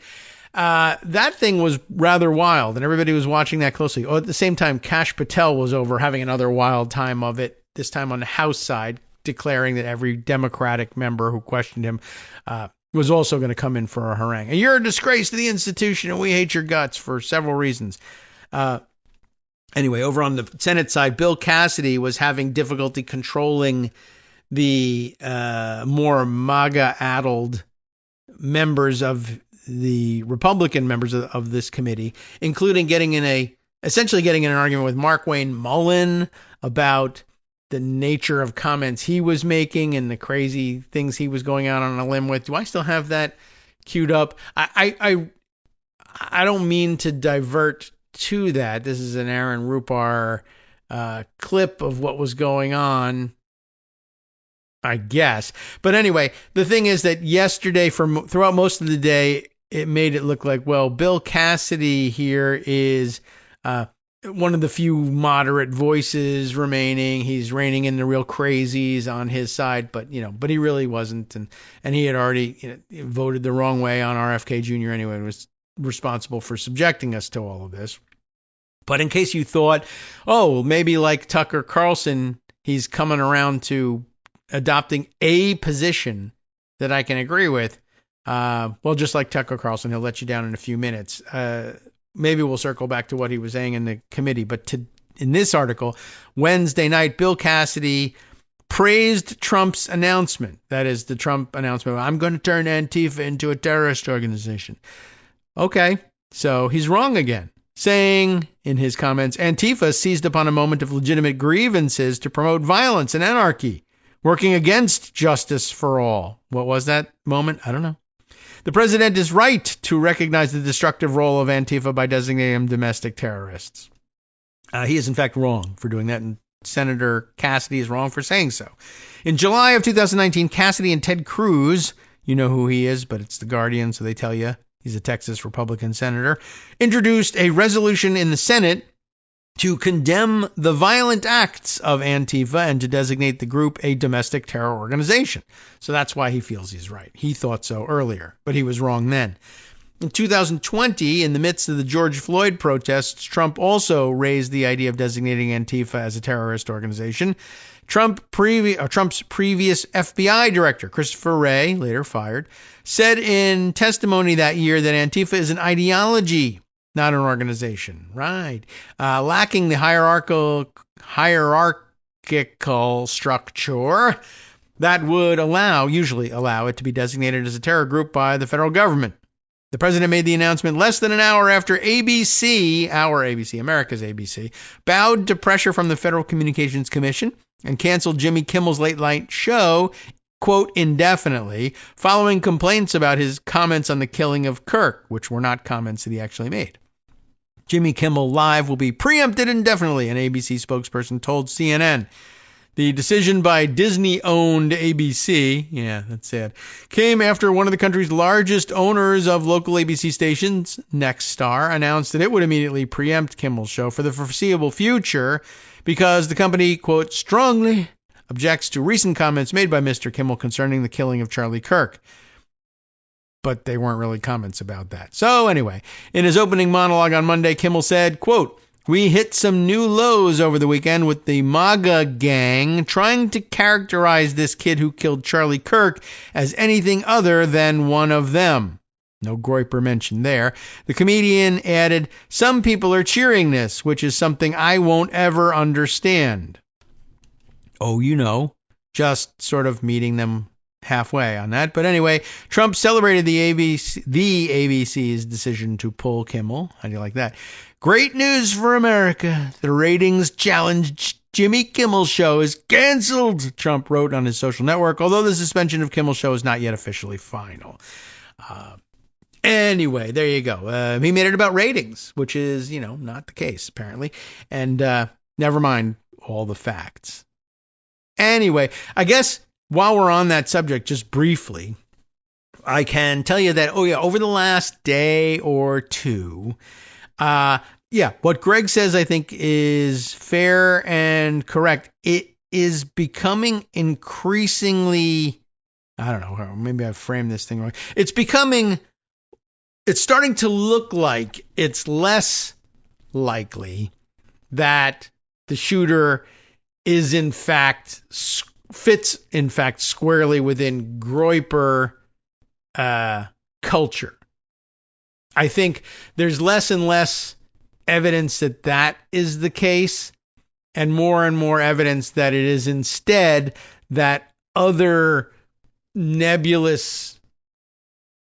that thing was rather wild, and everybody was watching that closely. Oh, at the same time, Kash Patel was over having another wild time of it, this time on the House side, declaring that every Democratic member who questioned him was also going to come in for a harangue. And you're a disgrace to the institution, and we hate your guts for several reasons. Anyway, over on the Senate side, Bill Cassidy was having difficulty controlling the more MAGA-addled members of the Republican members of this committee, including essentially getting in an argument with Markwayne Mullin about the nature of comments he was making and the crazy things he was going out on a limb with. Do I still have that queued up? I don't mean to divert to that. This is an Aaron Rupar clip of what was going on, I guess. But anyway, the thing is that yesterday, throughout most of the day, it made it look like, well, Bill Cassidy here is one of the few moderate voices remaining. He's reining in the real crazies on his side, but he really wasn't, and he had already voted the wrong way on RFK Jr. anyway, and was responsible for subjecting us to all of this. But in case you thought, oh, maybe like Tucker Carlson, he's coming around to adopting a position that I can agree with. Well, just like Tucker Carlson, he'll let you down in a few minutes. Maybe we'll circle back to what he was saying in the committee. But in this article, Wednesday night, Bill Cassidy praised Trump's announcement. That is the Trump announcement. I'm going to turn Antifa into a terrorist organization. Okay, so he's wrong again, saying in his comments, Antifa seized upon a moment of legitimate grievances to promote violence and anarchy, working against justice for all. What was that moment? I don't know. The president is right to recognize the destructive role of Antifa by designating them domestic terrorists. He is, in fact, wrong for doing that, and Senator Cassidy is wrong for saying so. In July of 2019, Cassidy and Ted Cruz, you know who he is, but it's the Guardian, so they tell you he's a Texas Republican senator, introduced a resolution in the Senate to condemn the violent acts of Antifa and to designate the group a domestic terror organization. So that's why he feels he's right. He thought so earlier, but he was wrong then. In 2020, in the midst of the George Floyd protests, Trump also raised the idea of designating Antifa as a terrorist organization. Trump's previous FBI director, Christopher Wray, later fired, said in testimony that year that Antifa is an ideology, not an organization. Right. Lacking the hierarchical structure that would usually allow it to be designated as a terror group by the federal government. The president made the announcement less than an hour after ABC, America's ABC, bowed to pressure from the Federal Communications Commission and canceled Jimmy Kimmel's late night show, quote, indefinitely, following complaints about his comments on the killing of Kirk, which were not comments that he actually made. Jimmy Kimmel Live will be preempted indefinitely, an ABC spokesperson told CNN. The decision by Disney-owned ABC, yeah, that's sad, came after one of the country's largest owners of local ABC stations, Nexstar, announced that it would immediately preempt Kimmel's show for the foreseeable future because the company, quote, strongly objects to recent comments made by Mr. Kimmel concerning the killing of Charlie Kirk. But they weren't really comments about that. So anyway, in his opening monologue on Monday, Kimmel said, quote, we hit some new lows over the weekend with the MAGA gang trying to characterize this kid who killed Charlie Kirk as anything other than one of them. No Groyper mentioned there. The comedian added, some people are cheering this, which is something I won't ever understand. Oh, you know, just sort of meeting them halfway on that. But anyway, Trump celebrated the ABC's decision to pull Kimmel. How do you like that? Great news for America. The ratings challenge Jimmy Kimmel's show is canceled, Trump wrote on his social network, although the suspension of Kimmel's show is not yet officially final. Anyway, there you go. He made it about ratings, which is, not the case, apparently. And never mind all the facts. Anyway, I guess while we're on that subject, just briefly, I can tell you that, over the last day or two, what Greg says, I think, is fair and correct. It is becoming increasingly, I don't know, maybe I framed this thing wrong. It's starting to look like it's less likely that the shooter is fits squarely within Groyper culture. I think there's less and less evidence that is the case, and more evidence that it is instead that other nebulous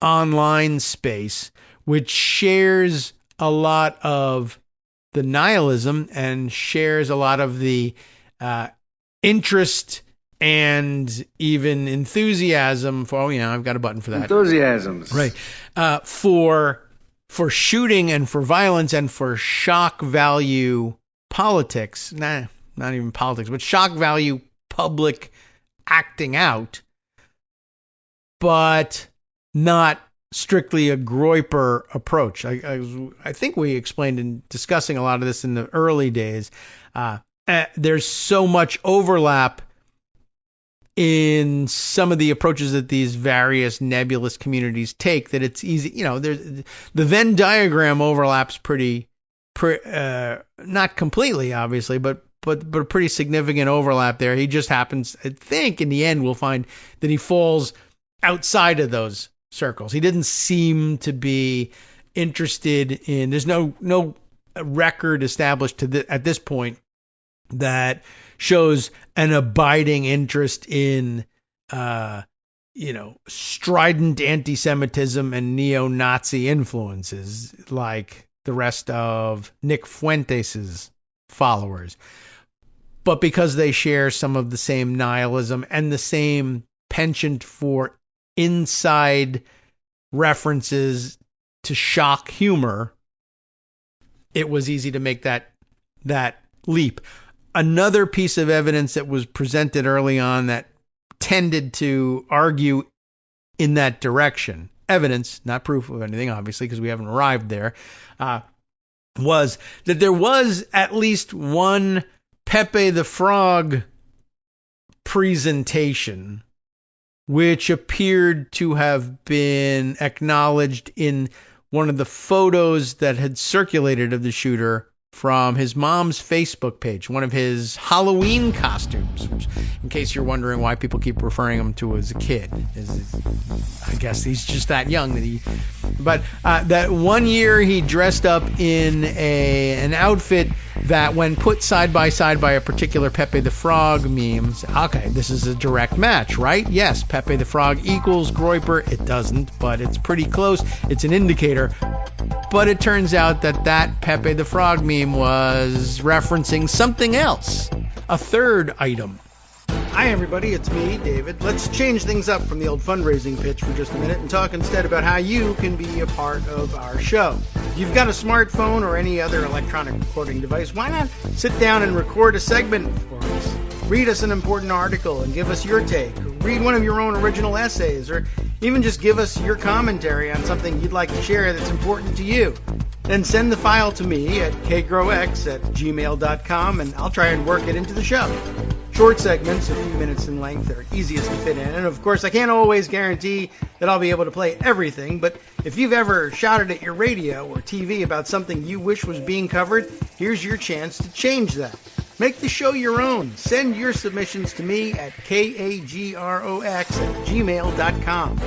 online space, which shares a lot of the nihilism and shares a lot of the interest and even enthusiasm for, I've got a button for that. Enthusiasms. Right. For shooting and for violence and for shock value politics, not even politics, but shock value public acting out, but not strictly a Groyper approach. I think we explained in discussing a lot of this in the early days. There's so much overlap in some of the approaches that these various nebulous communities take that it's easy, the Venn diagram overlaps pretty not completely, obviously, but a pretty significant overlap there. He just happens, I think, in the end, we'll find that he falls outside of those circles. He didn't seem to be interested in, there's no record established at this point that shows an abiding interest in, strident anti-Semitism and neo-Nazi influences like the rest of Nick Fuentes' followers. But because they share some of the same nihilism and the same penchant for inside references to shock humor, it was easy to make that leap. Another piece of evidence that was presented early on that tended to argue in that direction, evidence, not proof of anything, obviously, because we haven't arrived there, was that there was at least one Pepe the Frog presentation which appeared to have been acknowledged in one of the photos that had circulated of the shooter from his mom's Facebook page, one of his Halloween costumes, which, in case you're wondering why people keep referring him to as a kid, I guess he's just that young but that one year he dressed up in an outfit that, when put side by side by a particular Pepe the Frog memes, okay, this is a direct match, right? Yes, Pepe the Frog equals Groyper. It doesn't, but it's pretty close. It's an indicator. But it turns out that Pepe the Frog meme was referencing something else, a third item. Hi everybody, it's me, David. Let's change things up from the old fundraising pitch for just a minute and talk instead about how you can be a part of our show. If you've got a smartphone or any other electronic recording device, why not sit down and record a segment for us? Read us an important article and give us your take. Or read one of your own original essays, or even just give us your commentary on something you'd like to share that's important to you. Then send the file to me at kagrox@gmail.com, and I'll try and work it into the show. Short segments, a few minutes in length, are easiest to fit in. And of course, I can't always guarantee that I'll be able to play everything, but if you've ever shouted at your radio or TV about something you wish was being covered, here's your chance to change that. Make the show your own. Send your submissions to me at kagrox@gmail.com.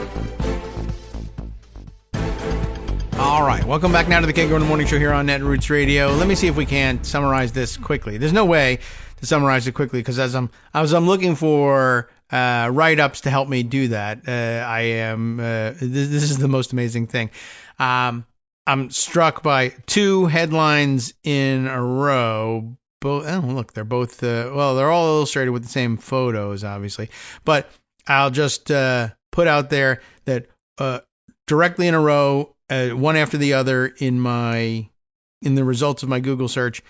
All right, welcome back now to the Kagro in the Morning Show here on Netroots Radio. Let me see if we can summarize this quickly. There's no way to summarize it quickly because as I'm looking for write-ups to help me do that, this is the most amazing thing. I'm struck by two headlines in a row. Look, they're both they're all illustrated with the same photos, obviously. But I'll just put out there that directly in a row, one after the other in the results of my Google search.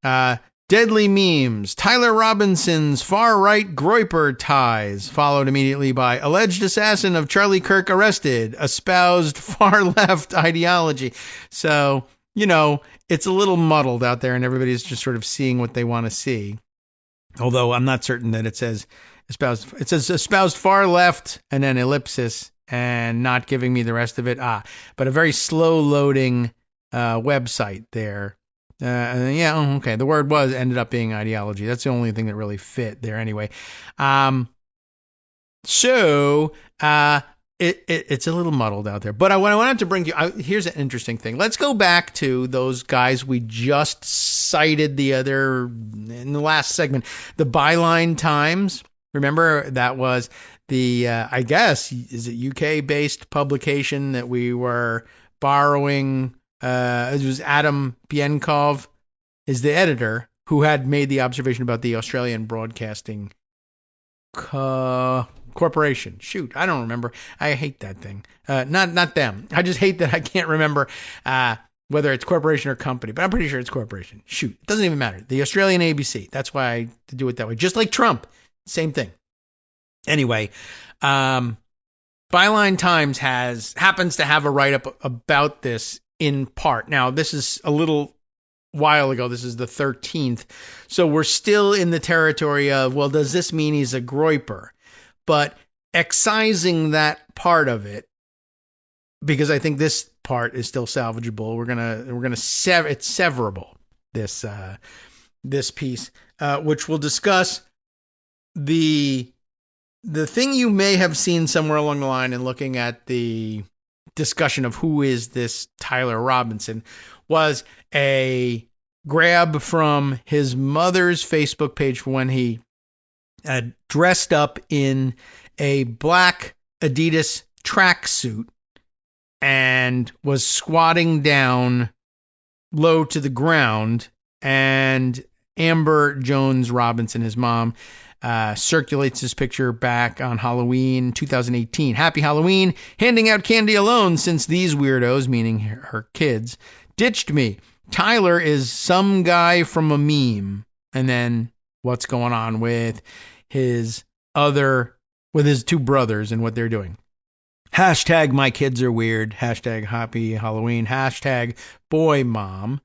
Deadly memes. Tyler Robinson's far-right Groyper ties, followed immediately by alleged assassin of Charlie Kirk arrested, espoused far-left ideology. So, it's a little muddled out there and everybody's just sort of seeing what they want to see. Although I'm not certain that it says espoused. It says espoused far left and then ellipsis, and not giving me the rest of it. But a very slow loading website there. Okay. The word ended up being ideology. That's the only thing that really fit there anyway. So it's a little muddled out there. But what I wanted to bring you, here's an interesting thing. Let's go back to those guys we just cited in the last segment, the Byline Times. Remember, that was the, I guess, is it UK-based publication that we were borrowing? It was Adam Bienkov is the editor who had made the observation about the Australian Broadcasting Corporation. Shoot, I don't remember. I hate that thing. Not them. I just hate that I can't remember whether it's corporation or company, but I'm pretty sure it's corporation. Shoot, it doesn't even matter. The Australian ABC. That's why I do it that way. Just like Trump. Same thing. Anyway, Byline Times happens to have a write-up about this in part. Now, this is a little while ago. This is the 13th. So we're still in the territory of, well, does this mean he's a Groyper? But excising that part of it, because I think this part is still salvageable. We're gonna it's severable, this piece, which will discuss the thing you may have seen somewhere along the line in looking at the discussion of who is this Tyler Robinson was a grab from his mother's Facebook page for when he dressed up in a black Adidas tracksuit and was squatting down low to the ground, and Amber Jones Robinson, his mom, circulates this picture back on Halloween 2018. Happy Halloween, handing out candy alone since these weirdos, meaning her kids, ditched me. Tyler is some guy from a meme. And then what's going on with his two brothers and what they're doing. Hashtag my kids are weird. Hashtag happy Halloween. Hashtag boy mom.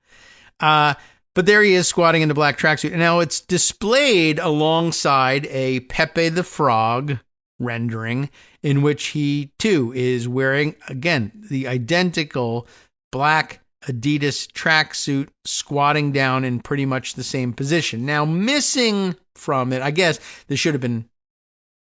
But there he is squatting in the black tracksuit. And now it's displayed alongside a Pepe the Frog rendering in which he, too, is wearing, again, the identical black Adidas tracksuit, squatting down in pretty much the same position. Now, missing from it, I guess this should have been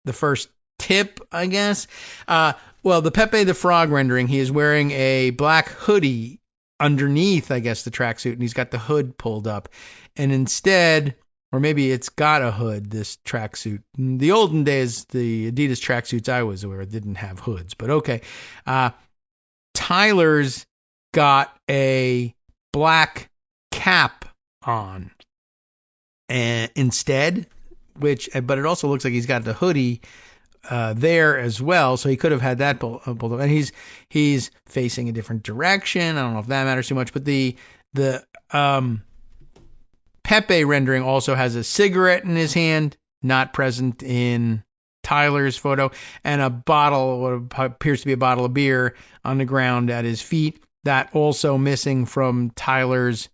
the first tip, I guess. Well, the Pepe the Frog rendering, he is wearing a black hoodie underneath, I guess, the tracksuit, and he's got the hood pulled up. And instead, or maybe it's got a hood, this tracksuit. In the olden days, the Adidas tracksuits I was aware of didn't have hoods, but okay. Tyler's got a black cap on and instead, but it also looks like he's got the hoodie there as well, so he could have had that pulled up. And he's facing a different direction. I don't know if that matters too much, but the Pepe rendering also has a cigarette in his hand, not present in Tyler's photo, and a bottle, what appears to be a bottle of beer, on the ground at his feet. That also missing from Tyler's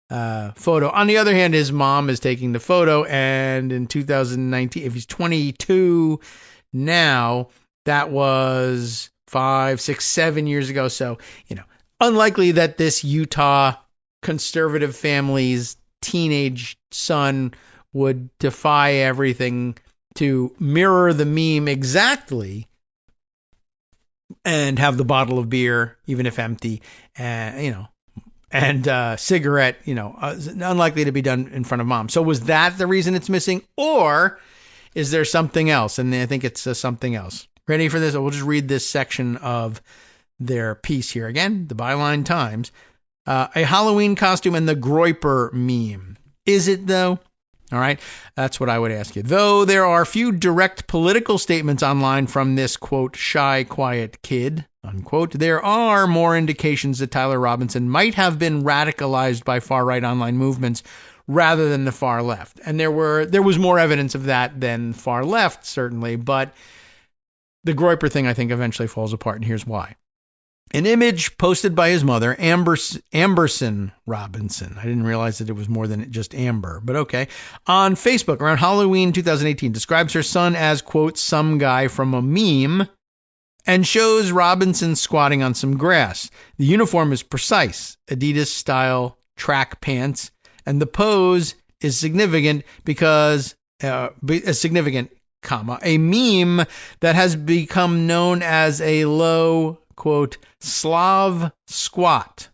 photo. On the other hand, his mom is taking the photo, and in 2019, if he's 22 now, that was 5, 6, 7 years ago. So, unlikely that this Utah conservative family's teenage son would defy everything to mirror the meme exactly and have the bottle of beer, even if empty, and cigarette, unlikely to be done in front of mom. So was that the reason it's missing, or is there something else? And I think it's something else. Ready for this? We'll just read this section of their piece here. Again, the Byline Times. A Halloween costume and the Groyper meme. Is it, though? All right. That's what I would ask you. Though there are few direct political statements online from this, quote, shy, quiet kid, unquote, there are more indications that Tyler Robinson might have been radicalized by far-right online movements rather than the far left. And there was more evidence of that than far left, certainly, but the Groyper thing, I think, eventually falls apart, and here's why. An image posted by his mother, Amberson Robinson. I didn't realize that it was more than just Amber, but okay. On Facebook around Halloween 2018 describes her son as, quote, some guy from a meme, and shows Robinson squatting on some grass. The uniform is precise, Adidas-style track pants, and the pose is significant because, a meme that has become known as a low, quote, Slav squat.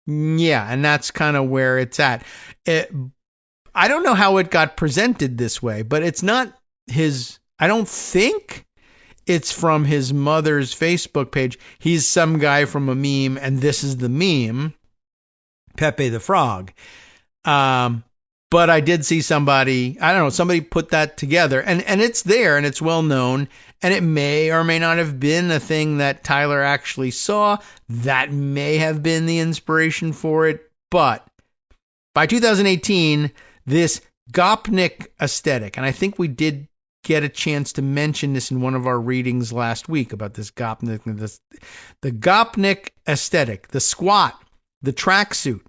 Yeah, and that's kind of where it's at. I don't know how it got presented this way, but it's not I don't think it's from his mother's Facebook page. He's some guy from a meme, and this is the meme, Pepe the Frog. But I did see somebody put that together, and it's there, and it's well known, and it may or may not have been a thing that Tyler actually saw. That may have been the inspiration for it, but by 2018, this Gopnik aesthetic, and I think we did get a chance to mention this in one of our readings last week about this Gopnik, the Gopnik aesthetic, the squat, the tracksuit,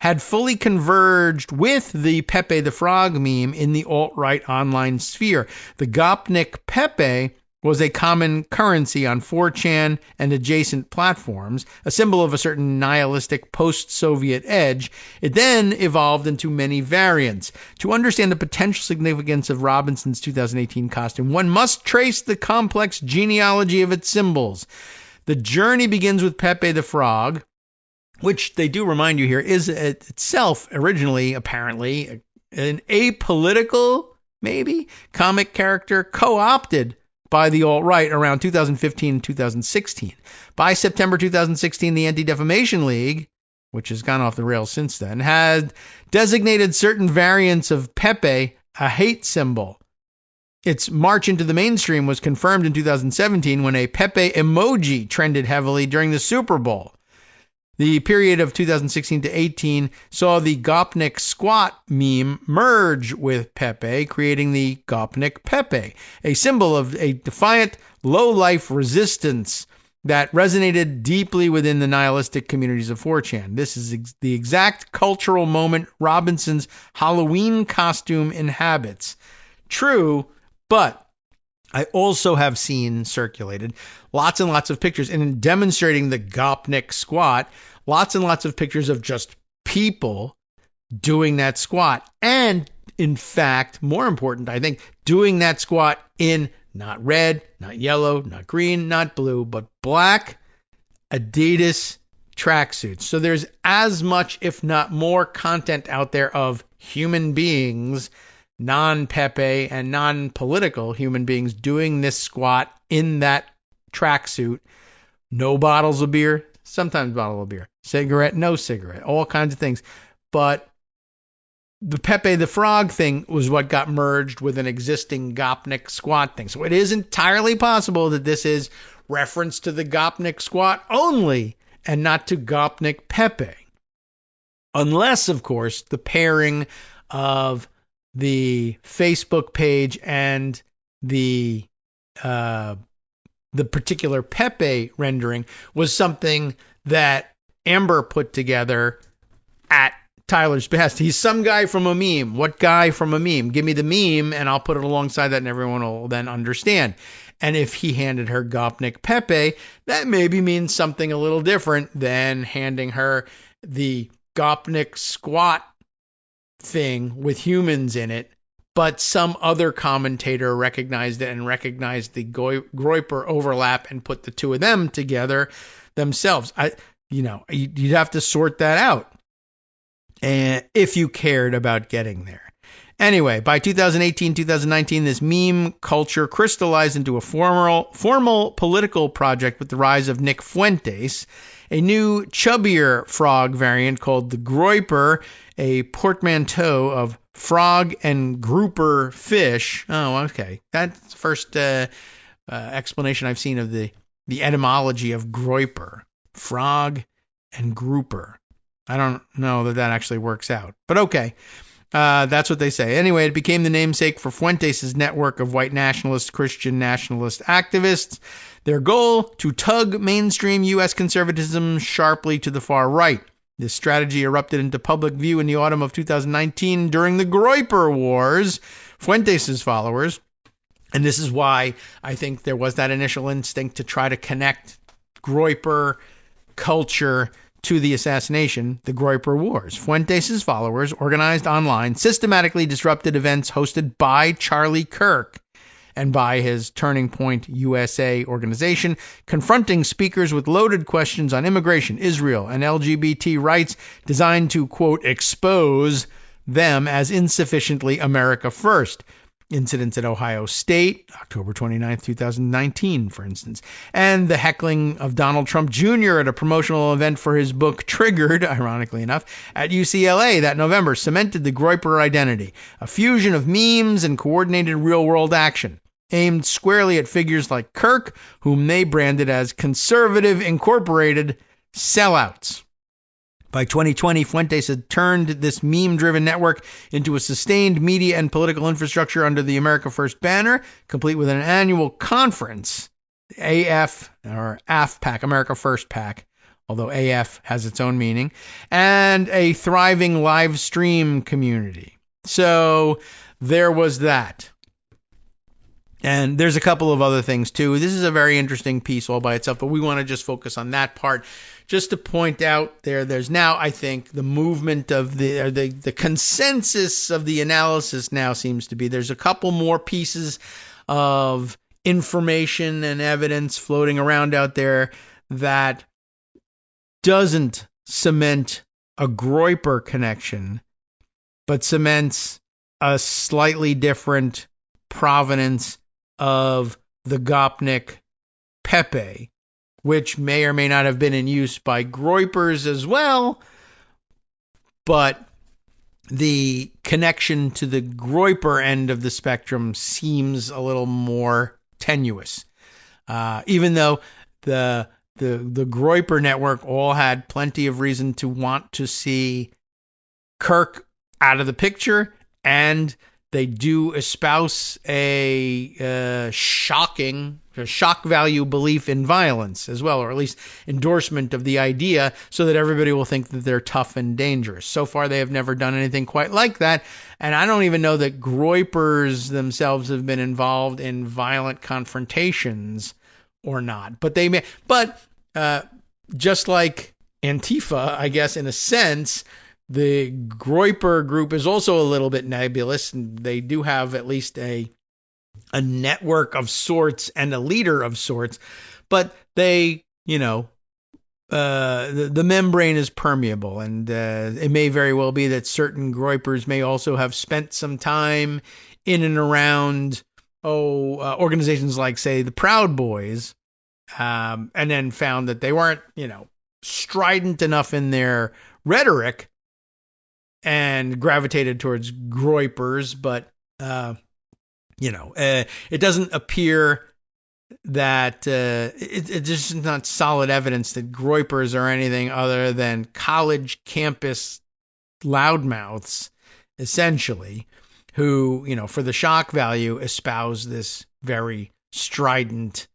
had fully converged with the Pepe the Frog meme in the alt-right online sphere. The Gopnik Pepe was a common currency on 4chan and adjacent platforms, a symbol of a certain nihilistic post-Soviet edge. It then evolved into many variants. To understand the potential significance of Robinson's 2018 costume, one must trace the complex genealogy of its symbols. The journey begins with Pepe the Frog, which they do remind you here is itself originally, apparently, an apolitical, maybe, comic character co-opted by the alt-right around 2015 and 2016. By September 2016, the Anti-Defamation League, which has gone off the rails since then, had designated certain variants of Pepe a hate symbol. Its march into the mainstream was confirmed in 2017 when a Pepe emoji trended heavily during the Super Bowl. The period of 2016 to 18 saw the Gopnik squat meme merge with Pepe, creating the Gopnik Pepe, a symbol of a defiant, low-life resistance that resonated deeply within the nihilistic communities of 4chan. This is the exact cultural moment Robinson's Halloween costume inhabits. True, but I also have seen circulated lots and lots of pictures, and in demonstrating the Gopnik squat, lots and lots of pictures of just people doing that squat. And in fact, more important, I think, doing that squat in not red, not yellow, not green, not blue, but black Adidas tracksuits. So there's as much, if not more, content out there of human beings, non-Pepe and non-political human beings doing this squat in that tracksuit. No bottles of beer, sometimes bottle of beer. Cigarette, no cigarette, all kinds of things. But the Pepe the Frog thing was what got merged with an existing Gopnik squat thing. So it is entirely possible that this is reference to the Gopnik squat only and not to Gopnik Pepe. Unless, of course, the pairing of the Facebook page and the particular Pepe rendering was something that Amber put together at Tyler's behest. He's some guy from a meme. What guy from a meme? Give me the meme and I'll put it alongside that and everyone will then understand. And if he handed her Gopnik Pepe, that maybe means something a little different than handing her the Gopnik squat thing with humans in it. But some other commentator recognized it and recognized the Groyper overlap and put the two of them together themselves. You'd have to sort that out. And if you cared about getting there. Anyway, by 2018, 2019, this meme culture crystallized into a formal political project with the rise of Nick Fuentes, a new chubbier frog variant called the Groyper, a portmanteau of frog and grouper fish. Oh, okay. That's the first explanation I've seen of the etymology of Groyper. Frog and grouper. I don't know that actually works out, but okay. That's what they say. Anyway, it became the namesake for Fuentes' network of white nationalist, Christian nationalist activists. Their goal, to tug mainstream U.S. conservatism sharply to the far right. This strategy erupted into public view in the autumn of 2019 during the Groyper Wars. Fuentes' followers, and this is why I think there was that initial instinct to try to connect Groyper culture to the assassination, the Groyper Wars. Fuentes' followers organized online, systematically disrupted events hosted by Charlie Kirk and by his Turning Point USA organization, confronting speakers with loaded questions on immigration, Israel, and LGBT rights designed to, quote, expose them as insufficiently America first. Incidents at Ohio State, October 29, 2019, for instance, and the heckling of Donald Trump Jr. at a promotional event for his book Triggered, ironically enough, at UCLA that November cemented the Groyper identity, a fusion of memes and coordinated real-world action, aimed squarely at figures like Kirk, whom they branded as conservative incorporated sellouts. By 2020, Fuentes had turned this meme-driven network into a sustained media and political infrastructure under the America First banner, complete with an annual conference, AF, or AFPAC, America First PAC, although AF has its own meaning, and a thriving live stream community. So there was that. And there's a couple of other things, too. This is a very interesting piece all by itself, but we want to just focus on that part. Just to point out there's now, I think, the movement of the consensus of the analysis now seems to be there's a couple more pieces of information and evidence floating around out there that doesn't cement a Groyper connection, but cements a slightly different provenance of the Gopnik Pepe, which may or may not have been in use by Groypers as well, but the connection to the Groyper end of the spectrum seems a little more tenuous. Even though the Groyper network all had plenty of reason to want to see Kirk out of the picture, and they do espouse a shock value belief in violence as well, or at least endorsement of the idea, so that everybody will think that they're tough and dangerous. So far, they have never done anything quite like that, and I don't even know that Groypers themselves have been involved in violent confrontations or not. But they may. But just like Antifa, I guess, in a sense, the Groyper group is also a little bit nebulous, and they do have at least a network of sorts and a leader of sorts, but they, the membrane is permeable, and it may very well be that certain Groypers may also have spent some time in and around organizations like, say, the Proud Boys, and then found that they weren't, strident enough in their rhetoric, and gravitated towards Groypers, but it doesn't appear that it's just not solid evidence that Groypers are anything other than college campus loudmouths, essentially, who, for the shock value, espouse this very strident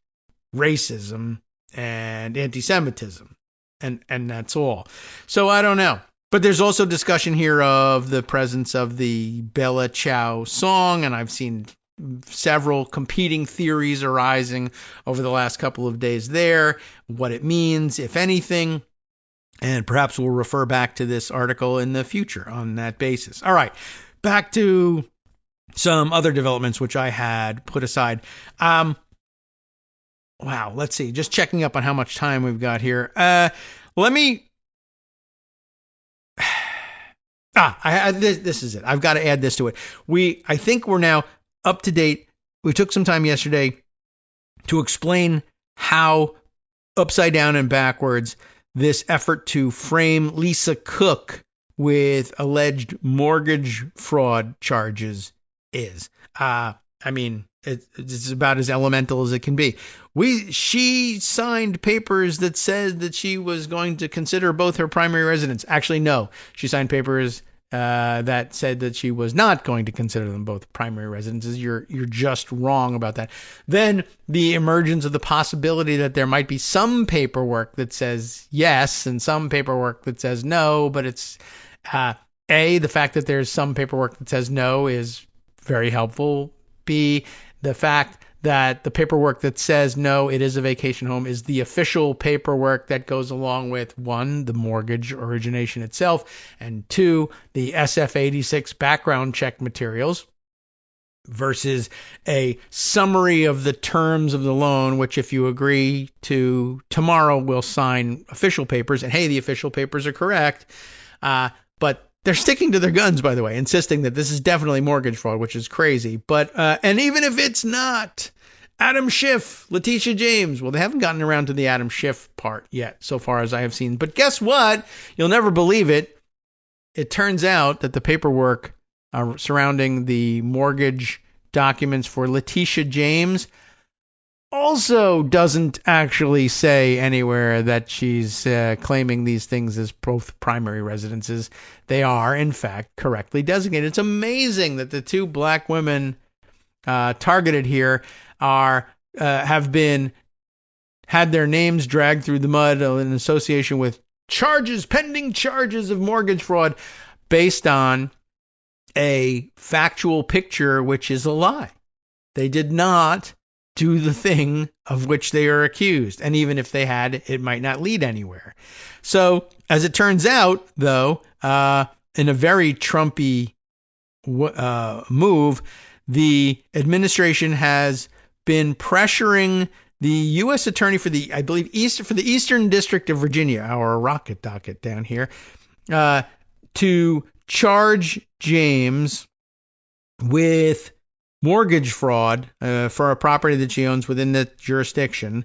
racism and anti-Semitism, and that's all. So I don't know. But there's also discussion here of the presence of the Bella Ciao song, and I've seen several competing theories arising over the last couple of days there, what it means, if anything, and perhaps we'll refer back to this article in the future on that basis. All right, back to some other developments which I had put aside. Wow, let's see, just checking up on how much time we've got here. Let me... This is it. I've got to add this to it. I think we're now up to date. We took some time yesterday to explain how upside down and backwards this effort to frame Lisa Cook with alleged mortgage fraud charges is. It's about as elemental as it can be. She signed papers that said that she was going to consider both her primary residence. Actually, no. She signed papers that said that she was not going to consider them both primary residences. You're just wrong about that. Then the emergence of the possibility that there might be some paperwork that says yes and some paperwork that says no, but it's the fact that there's some paperwork that says no is very helpful. B, the fact that the paperwork that says no, it is a vacation home, is the official paperwork that goes along with, 1, the mortgage origination itself, and 2, the SF-86 background check materials, versus a summary of the terms of the loan, which, if you agree to tomorrow, will sign official papers. And hey, the official papers are correct. But they're sticking to their guns, by the way, insisting that this is definitely mortgage fraud, which is crazy. But and even if it's not, Adam Schiff, Letitia James, well, they haven't gotten around to the Adam Schiff part yet, so far as I have seen. But guess what? You'll never believe it. It turns out that the paperwork surrounding the mortgage documents for Letitia James also doesn't actually say anywhere that she's claiming these things as both primary residences. They are, in fact, correctly designated. It's amazing that the two black women targeted here have had their names dragged through the mud in association with pending charges of mortgage fraud based on a factual picture which is a lie. They did not do the thing of which they are accused. And even if they had, it might not lead anywhere. So, as it turns out, though, in a very Trumpy move, the administration has been pressuring the U.S. attorney for the, I believe, for the Eastern District of Virginia, our rocket docket down here, to charge James with mortgage fraud for a property that she owns within the jurisdiction.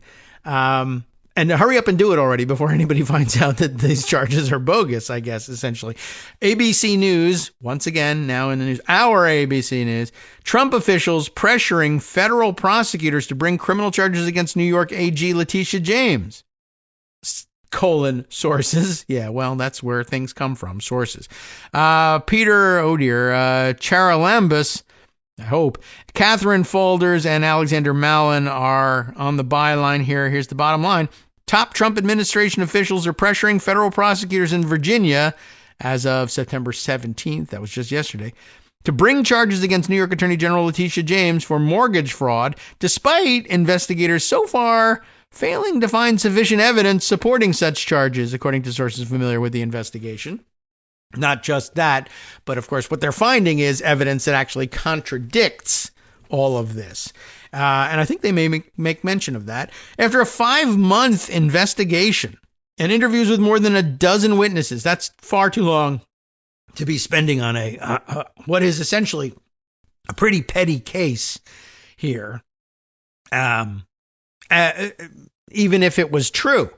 And hurry up and do it already before anybody finds out that these charges are bogus, I guess, essentially. ABC News, once again, now in the news, our ABC News, Trump officials pressuring federal prosecutors to bring criminal charges against New York AG Letitia James. Sources. Yeah, well, that's where things come from, sources. Peter, Charalambous, I hope. Catherine Folders and Alexander Mallon are on the byline here. Here's the bottom line. Top Trump administration officials are pressuring federal prosecutors in Virginia as of September 17th, that was just yesterday, to bring charges against New York Attorney General Letitia James for mortgage fraud, despite investigators so far failing to find sufficient evidence supporting such charges, according to sources familiar with the investigation. Not just that, but of course what they're finding is evidence that actually contradicts all of this. And I think they may make mention of that. After a 5-month investigation and interviews with more than a dozen witnesses, that's far too long to be spending on what is essentially a pretty petty case here. Even if it was true,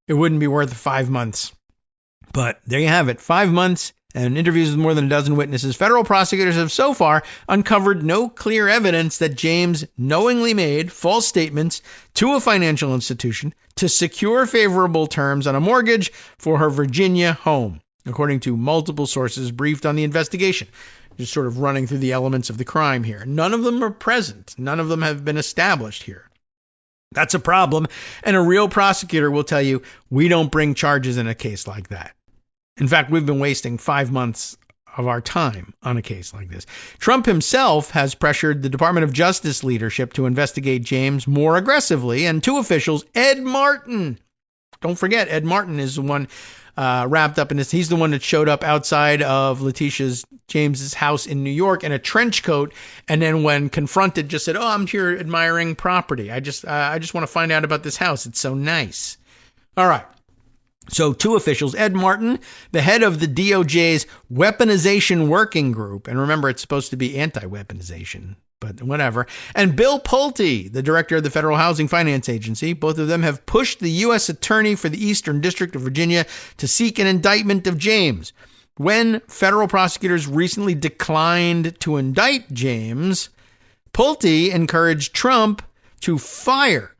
it wouldn't be worth 5 months. But there you have it, 5 months and interviews with more than a dozen witnesses. Federal prosecutors have so far uncovered no clear evidence that James knowingly made false statements to a financial institution to secure favorable terms on a mortgage for her Virginia home, according to multiple sources briefed on the investigation. Just sort of running through the elements of the crime here. None of them are present. None of them have been established here. That's a problem, and a real prosecutor will tell you, we don't bring charges in a case like that. In fact, we've been wasting 5 months of our time on a case like this. Trump himself has pressured the Department of Justice leadership to investigate James more aggressively, and two officials, Ed Martin. Don't forget, Ed Martin is the one wrapped up in this. He's the one that showed up outside of Letitia James's house in New York in a trench coat, and then when confronted, just said, "Oh, I'm here admiring property. I just want to find out about this house. It's so nice." All right. So two officials, Ed Martin, the head of the DOJ's weaponization working group, and remember, it's supposed to be anti-weaponization, but whatever, and Bill Pulte, the director of the Federal Housing Finance Agency. Both of them have pushed the U.S. Attorney for the Eastern District of Virginia to seek an indictment of James. When federal prosecutors recently declined to indict James, Pulte encouraged Trump to fire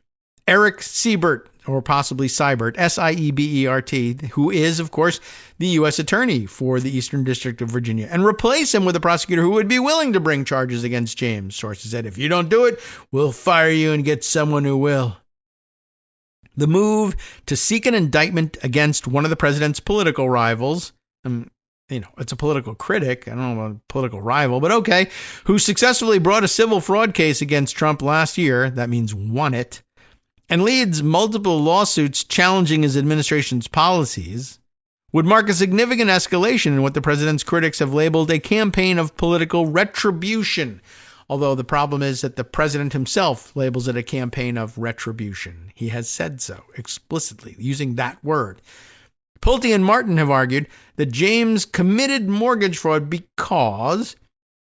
Eric Siebert, or possibly Seibert, Siebert, who is, of course, the U.S. Attorney for the Eastern District of Virginia, and replace him with a prosecutor who would be willing to bring charges against James. Sources said, if you don't do it, we'll fire you and get someone who will. The move to seek an indictment against one of the president's political rivals, it's a political critic, I don't know about a political rival, but okay, who successfully brought a civil fraud case against Trump last year, that means won it, and leads multiple lawsuits challenging his administration's policies, would mark a significant escalation in what the president's critics have labeled a campaign of political retribution. Although the problem is that the president himself labels it a campaign of retribution. He has said so explicitly, using that word. Pulte and Martin have argued that James committed mortgage fraud because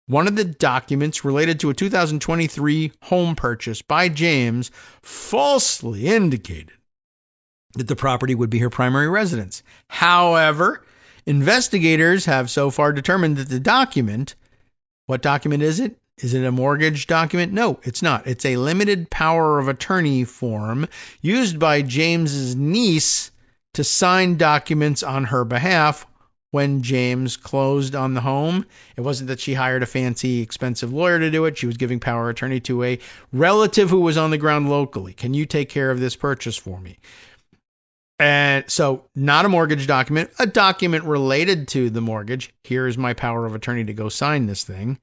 one of the documents related to a 2023 home purchase by James falsely indicated that the property would be her primary residence. However, investigators have so far determined that the document, what document is it? Is it a mortgage document? No, it's not. It's a limited power of attorney form used by James's niece to sign documents on her behalf when James closed on the home. It wasn't that she hired a fancy, expensive lawyer to do it. She was giving power of attorney to a relative who was on the ground locally. Can you take care of this purchase for me? And so not a mortgage document, a document related to the mortgage. Here is my power of attorney to go sign this thing.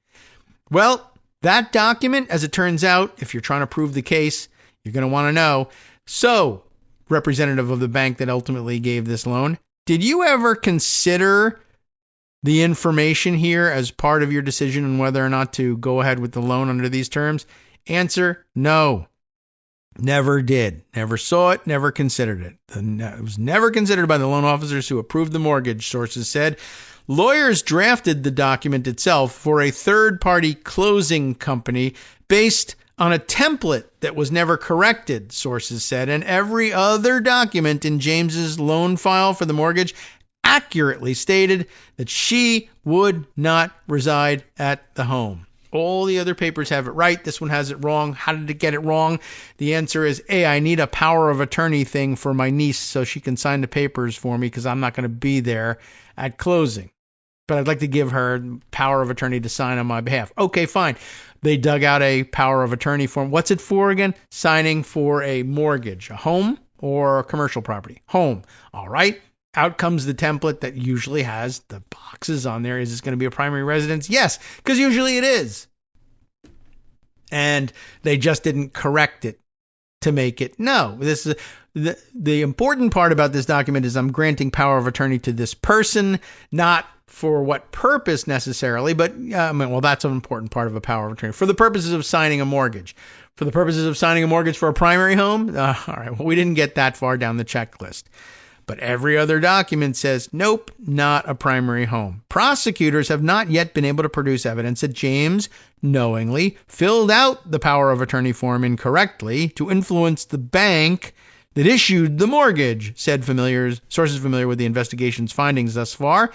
Well, that document, as it turns out, if you're trying to prove the case, you're going to want to know. So, representative of the bank that ultimately gave this loan, did you ever consider the information here as part of your decision on whether or not to go ahead with the loan under these terms? Answer, no. Never did. Never saw it. Never considered it. It was never considered by the loan officers who approved the mortgage, sources said. Lawyers drafted the document itself for a third-party closing company based on a template that was never corrected, sources said, and every other document in James's loan file for the mortgage accurately stated that she would not reside at the home. All the other papers have it right. This one has it wrong. How did it get it wrong? The answer is, A, I need a power of attorney thing for my niece so she can sign the papers for me because I'm not going to be there at closing. But I'd like to give her power of attorney to sign on my behalf. Okay, fine. They dug out a power of attorney form. What's it for again? Signing for a mortgage, a home or a commercial property? Home. All right. Out comes the template that usually has the boxes on there. Is this going to be a primary residence? Yes, because usually it is. And they just didn't correct it to make it. No, this is the important part about this document is I'm granting power of attorney to this person, not for what purpose necessarily, but that's an important part of a power of attorney. For the purposes of signing a mortgage. For the purposes of signing a mortgage for a primary home? All right, well, we didn't get that far down the checklist. But every other document says, nope, not a primary home. Prosecutors have not yet been able to produce evidence that James knowingly filled out the power of attorney form incorrectly to influence the bank that issued the mortgage, said sources familiar with the investigation's findings thus far.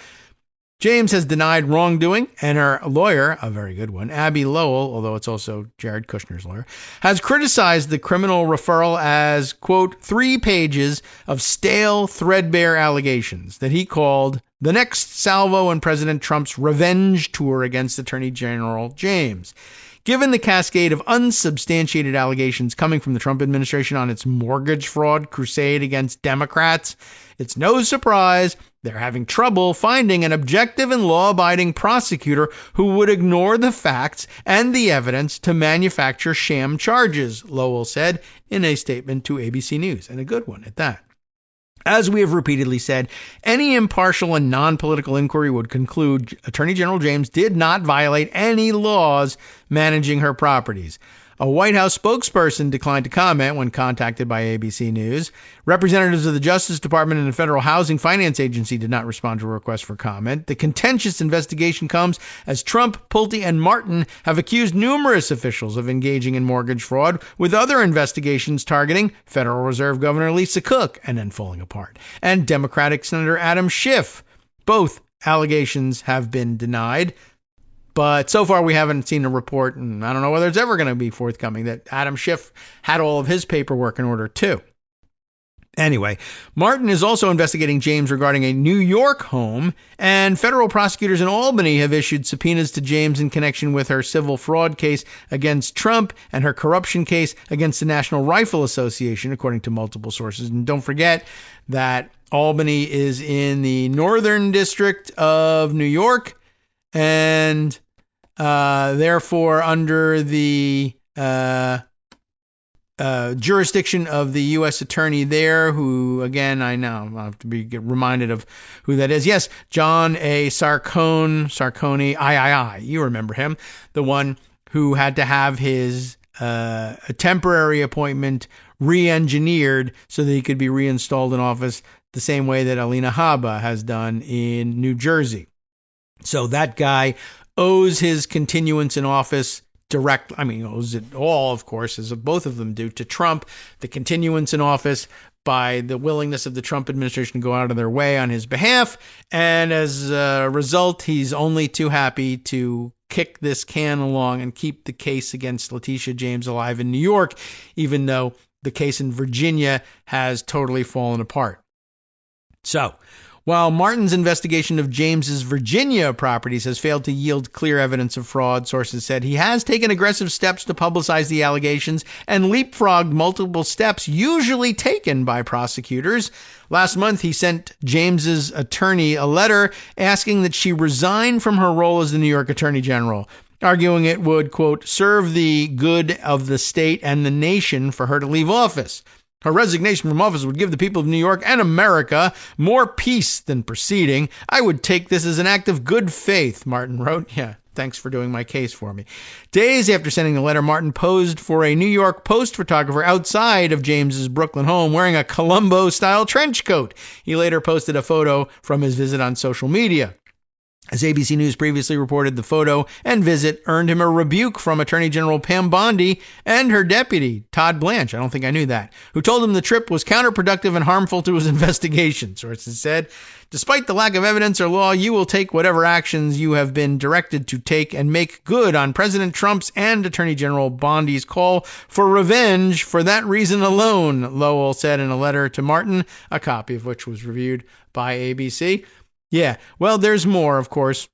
James has denied wrongdoing, and her lawyer, a very good one, Abby Lowell, although it's also Jared Kushner's lawyer, has criticized the criminal referral as, quote, 3 pages of stale, threadbare allegations that he called the next salvo in President Trump's revenge tour against Attorney General James. Given the cascade of unsubstantiated allegations coming from the Trump administration on its mortgage fraud crusade against Democrats, it's no surprise they're having trouble finding an objective and law-abiding prosecutor who would ignore the facts and the evidence to manufacture sham charges, Lowell said in a statement to ABC News, and a good one at that. As we have repeatedly said, any impartial and non-political inquiry would conclude Attorney General James did not violate any laws managing her properties. A White House spokesperson declined to comment when contacted by ABC News. Representatives of the Justice Department and the Federal Housing Finance Agency did not respond to a request for comment. The contentious investigation comes as Trump, Pulte, and Martin have accused numerous officials of engaging in mortgage fraud, with other investigations targeting Federal Reserve Governor Lisa Cook and then falling apart, and Democratic Senator Adam Schiff. Both allegations have been denied. But so far, we haven't seen a report, and I don't know whether it's ever going to be forthcoming, that Adam Schiff had all of his paperwork in order, too. Anyway, Martin is also investigating James regarding a New York home, and federal prosecutors in Albany have issued subpoenas to James in connection with her civil fraud case against Trump and her corruption case against the National Rifle Association, according to multiple sources. And don't forget that Albany is in the Northern District of New York, and therefore under the jurisdiction of the U.S. attorney there, who, again, I know I'll have to get reminded of who that is. Yes, John A. Sarcone, III. You remember him, the one who had to have his a temporary appointment re-engineered so that he could be reinstalled in office the same way that Alina Habba has done in New Jersey. So that guy owes his continuance in office owes it all, of course, as both of them do, to Trump, the continuance in office by the willingness of the Trump administration to go out of their way on his behalf. And as a result, he's only too happy to kick this can along and keep the case against Letitia James alive in New York, even though the case in Virginia has totally fallen apart. So, while Martin's investigation of James's Virginia properties has failed to yield clear evidence of fraud, sources said he has taken aggressive steps to publicize the allegations and leapfrogged multiple steps usually taken by prosecutors. Last month, he sent James's attorney a letter asking that she resign from her role as the New York Attorney General, arguing it would, quote, serve the good of the state and the nation for her to leave office. Her resignation from office would give the people of New York and America more peace than proceeding. I would take this as an act of good faith, Martin wrote. Yeah, Thanks for doing my case for me. Days after sending the letter, Martin posed for a New York Post photographer outside of James's Brooklyn home wearing a Columbo-style trench coat. He later posted a photo from his visit on social media. As ABC News previously reported, the photo and visit earned him a rebuke from Attorney General Pam Bondi and her deputy, Todd Blanche, I don't think I knew that, who told him the trip was counterproductive and harmful to his investigation. Sources said, despite the lack of evidence or law, you will take whatever actions you have been directed to take and make good on President Trump's and Attorney General Bondi's call for revenge for that reason alone, Lowell said in a letter to Martin, a copy of which was reviewed by ABC. Yeah, well, there's more, of course.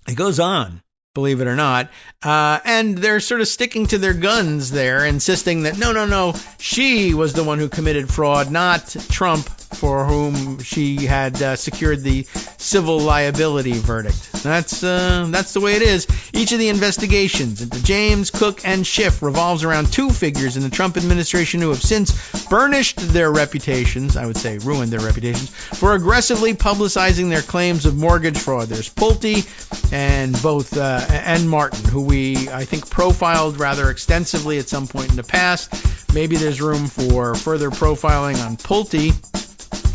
It goes on, believe it or not. And they're sort of sticking to their guns there, insisting that, no, she was the one who committed fraud, not Trump, for whom she had secured the civil liability verdict. That's the way it is. Each of the investigations into James, Cook, and Schiff revolves around two figures in the Trump administration who have since burnished their reputations, I would say ruined their reputations, for aggressively publicizing their claims of mortgage fraud. There's Pulte and Martin, who we, I think, profiled rather extensively at some point in the past. Maybe there's room for further profiling on Pulte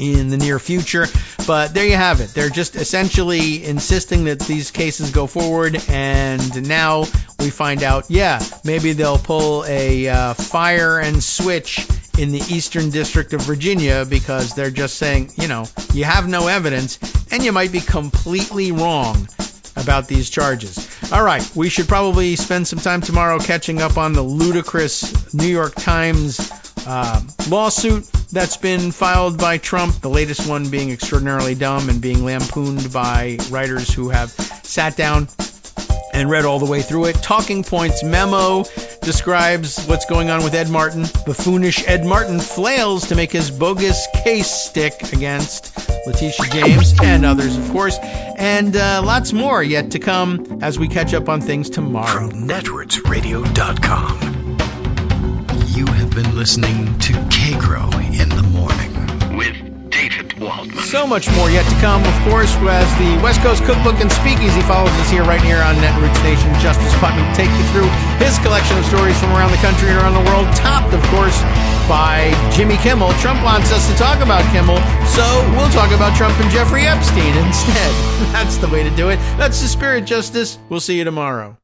in the near future, but there you have it. They're just essentially insisting that these cases go forward, and now we find out, maybe they'll pull a fire and switch in the Eastern District of Virginia because they're just saying, you have no evidence, and you might be completely wrong about these charges. All right, we should probably spend some time tomorrow catching up on the ludicrous New York Times lawsuit that's been filed by Trump, the latest one being extraordinarily dumb and being lampooned by writers who have sat down and read all the way through it. Talking Points memo describes what's going on with Ed Martin. Buffoonish Ed Martin flails to make his bogus case stick against Letitia James and others, of course. And lots more yet to come as we catch up on things tomorrow. From networksradio.com. You have been listening to Kagro in the Morning with David Waldman. So much more yet to come, of course, as the West Coast Cookbook and Speakeasy follows us here right here on Netroots Station. Justice Putnam will take you through his collection of stories from around the country and around the world, topped, of course, by Jimmy Kimmel. Trump wants us to talk about Kimmel, so we'll talk about Trump and Jeffrey Epstein instead. That's the way to do it. That's the spirit, Justice. We'll see you tomorrow.